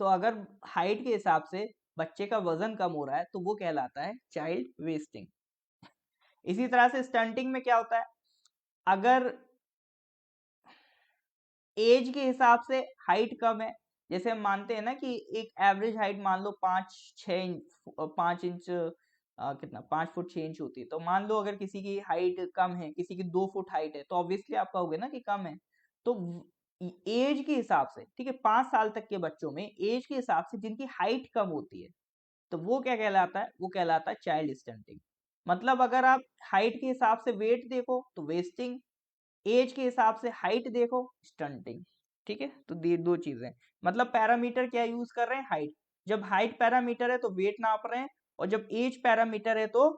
तो अगर हाइट के हिसाब से बच्चे का वजन कम हो रहा है तो वो कहलाता है चाइल्ड वेस्टिंग। इसी तरह से स्टंटिंग में क्या होता है? अगर एज के हिसाब से हाइट कम है, जैसे हम मानते हैं ना कि एक एवरेज हाइट मान लो 5 इंच, कितना, 5 फुट 6 इंच होती है। तो मान लो अगर किसी की हाइट कम है, किसी की 2 फुट हाइट है, तो ऑब्वियसली आप कहोगे ना कि कम है। तो एज के हिसाब से, ठीक है, 5 साल तक के बच्चों में एज के हिसाब से जिनकी हाइट कम होती है, तो वो क्या कहलाता है? वो कहलाता है चाइल्ड स्टंटिंग। मतलब अगर आप हाइट के हिसाब से वेट देखो तो वेस्टिंग, एज के हिसाब से हाइट देखो स्टंटिंग। ठीक है, तो ये दो चीजें, मतलब पैरामीटर क्या यूज कर रहे हैं? हाइट। जब हाइट पैरामीटर है तो वेट नाप रहे हैं, और जब एज पैरामीटर है तो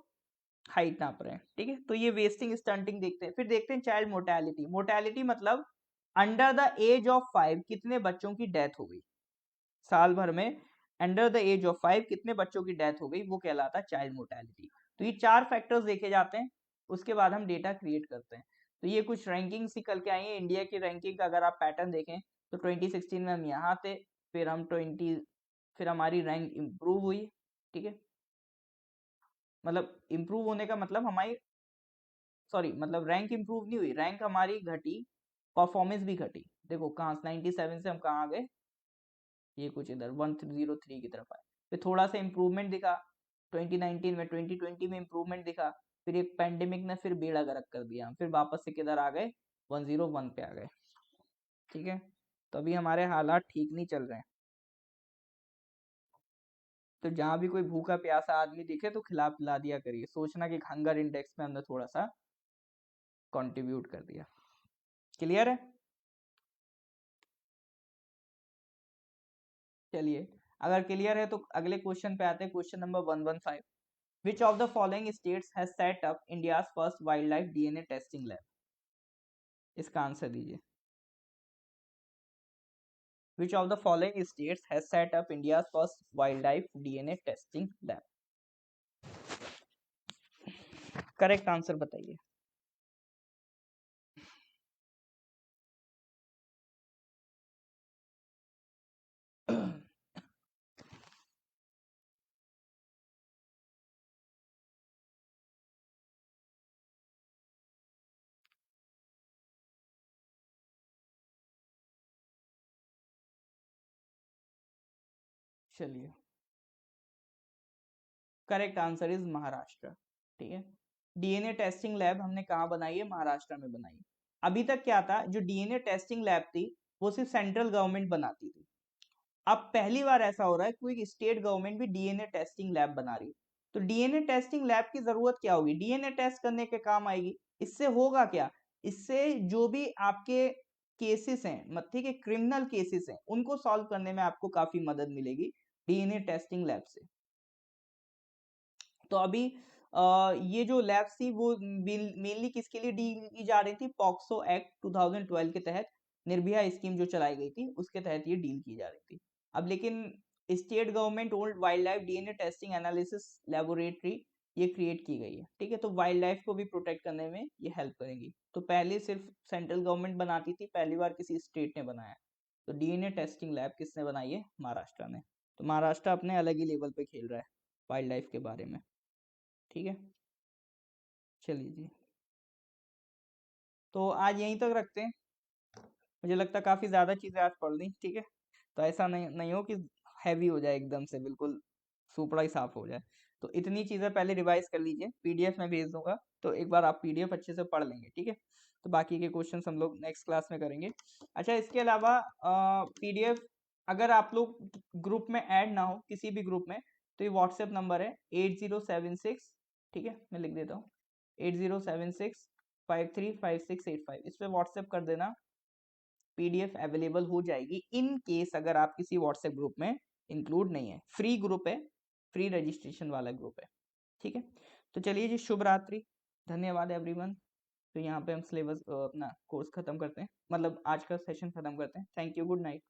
हाइट नाप रहे हैं। ठीक है, तो ये वेस्टिंग स्टंटिंग देखते हैं। फिर देखते हैं चाइल्ड मोर्टेलिटी। मोर्टेलिटी मतलब अंडर द एज ऑफ 5 कितने बच्चों की डेथ हो गई साल भर में, अंडर द एज ऑफ 5 कितने बच्चों की डेथ हो गई, वो कहलाता है चाइल्ड मोर्टेलिटी। तो ये 4 फैक्टर्स देखे जाते हैं, उसके बाद हम डेटा क्रिएट करते हैं। तो ये कुछ रैंकिंग निकल के आई है। इंडिया की रैंकिंग का अगर आप पैटर्न देखें तो 2016 में हम यहाँ थे, फिर हम 20, फिर हमारी रैंक इम्प्रूव हुई। ठीक है, मतलब इम्प्रूव होने का मतलब हमारी, सॉरी, मतलब रैंक इम्प्रूव नहीं हुई, रैंक हमारी घटी, परफॉर्मेंस भी घटी। देखो कहाँ 97 से हम कहाँ आ गए, ये कुछ इधर 1303 की तरफ आए। फिर थोड़ा सा इम्प्रूवमेंट दिखा 2019 में, 2020 में इम्प्रूवमेंट दिखा। फिर एक पैंडेमिक ने फिर बेड़ा गर्क कर दिया, फिर वापस से किधर आ गए? 101 पे आ गए। ठीक है, तो अभी हमारे हालात ठीक नहीं चल रहे हैं। तो जहां भी कोई भूखा प्यासा आदमी दिखे तो खिला पिला दिया करिए, सोचना कि हंगर इंडेक्स में हमने थोड़ा सा कंट्रीब्यूट कर दिया। क्लियर है? चलिए, अगर क्लियर है तो अगले क्वेश्चन पे आते हैं। Question number 115, which of the following states has set up India's first wild life DNA testing lab? इसका आंसर दीजिए। विच of the following states has set up India's first wild life DNA testing lab? Correct answer बताइए। चलिए, correct answer is Maharashtra. ठीक है, DNA testing lab हमने कहाँ बनाई है? महाराष्ट्र में बनाई है। अभी तक क्या था, जो डीएनए टेस्टिंग लैब थी वो सिर्फ सेंट्रल गवर्नमेंट बनाती थी। अब पहली बार ऐसा हो रहा है कोई स्टेट गवर्नमेंट भी डीएनए टेस्टिंग लैब बना रही है। तो डीएनए टेस्टिंग लैब की जरूरत क्या होगी? डीएनए टेस्ट करने के काम आएगी। इससे होगा क्या? इससे जो भी आपके केसेस हैं, ठीक है, क्रिमिनल केसेस हैं, उनको सॉल्व करने में आपको काफी मदद मिलेगी डीएनए टेस्टिंग लैब से। तो अभी ये जो लैब्स थी वो मेनली किसके लिए डील की जा रही थी? पॉक्सो एक्ट 2012 के तहत, निर्भया स्कीम जो चलाई गई थी उसके तहत ये डील की जा रही थी। अब लेकिन state government old wild life DNA testing analysis laboratory ये क्रिएट की गई है। ठीक है, तो वाइल्ड लाइफ को भी प्रोटेक्ट करने में ये हेल्प करेगी। तो पहले सिर्फ सेंट्रल गवर्नमेंट बनाती थी, पहली बार किसी स्टेट ने बनाया। तो डीएनए टेस्टिंग लैब किसने बनाई है? महाराष्ट्र ने। तो महाराष्ट्र अपने अलग ही लेवल पे खेल रहा है वाइल्ड लाइफ के बारे में। ठीक है, चलिए जी, तो आज यहीं तक रखते हैं। मुझे लगता है काफी ज्यादा चीजें आज पढ़ ली। ठीक है, तो ऐसा नहीं नहीं हो कि हैवी हो जाए एकदम से, बिल्कुल सुपड़ा ही साफ हो जाए। तो इतनी चीजें पहले रिवाइज कर लीजिए, पीडीएफ में भेज दूंगा, तो एक बार आप पीडीएफ अच्छे से पढ़ लेंगे। ठीक है, तो बाकी के क्वेश्चन हम लोग नेक्स्ट क्लास में करेंगे। अच्छा, इसके अलावा पीडीएफ अगर आप लोग ग्रुप में ऐड ना हो, किसी भी ग्रुप में, तो ये व्हाट्सएप नंबर है 8076, ठीक है मैं लिख देता हूँ, 8076535685, इस पे व्हाट्सएप कर देना। पीडीएफ अवेलेबल हो जाएगी इन केस अगर आप किसी व्हाट्सएप ग्रुप में इंक्लूड नहीं है। फ्री ग्रुप है, फ्री रजिस्ट्रेशन वाला ग्रुप है। ठीक है, तो चलिए जी, शुभ रात्रि, धन्यवाद एवरीवन। तो यहाँ पे हम सिलेबस अपना कोर्स खत्म करते हैं, मतलब आज का सेशन खत्म करते हैं। Thank you, good night.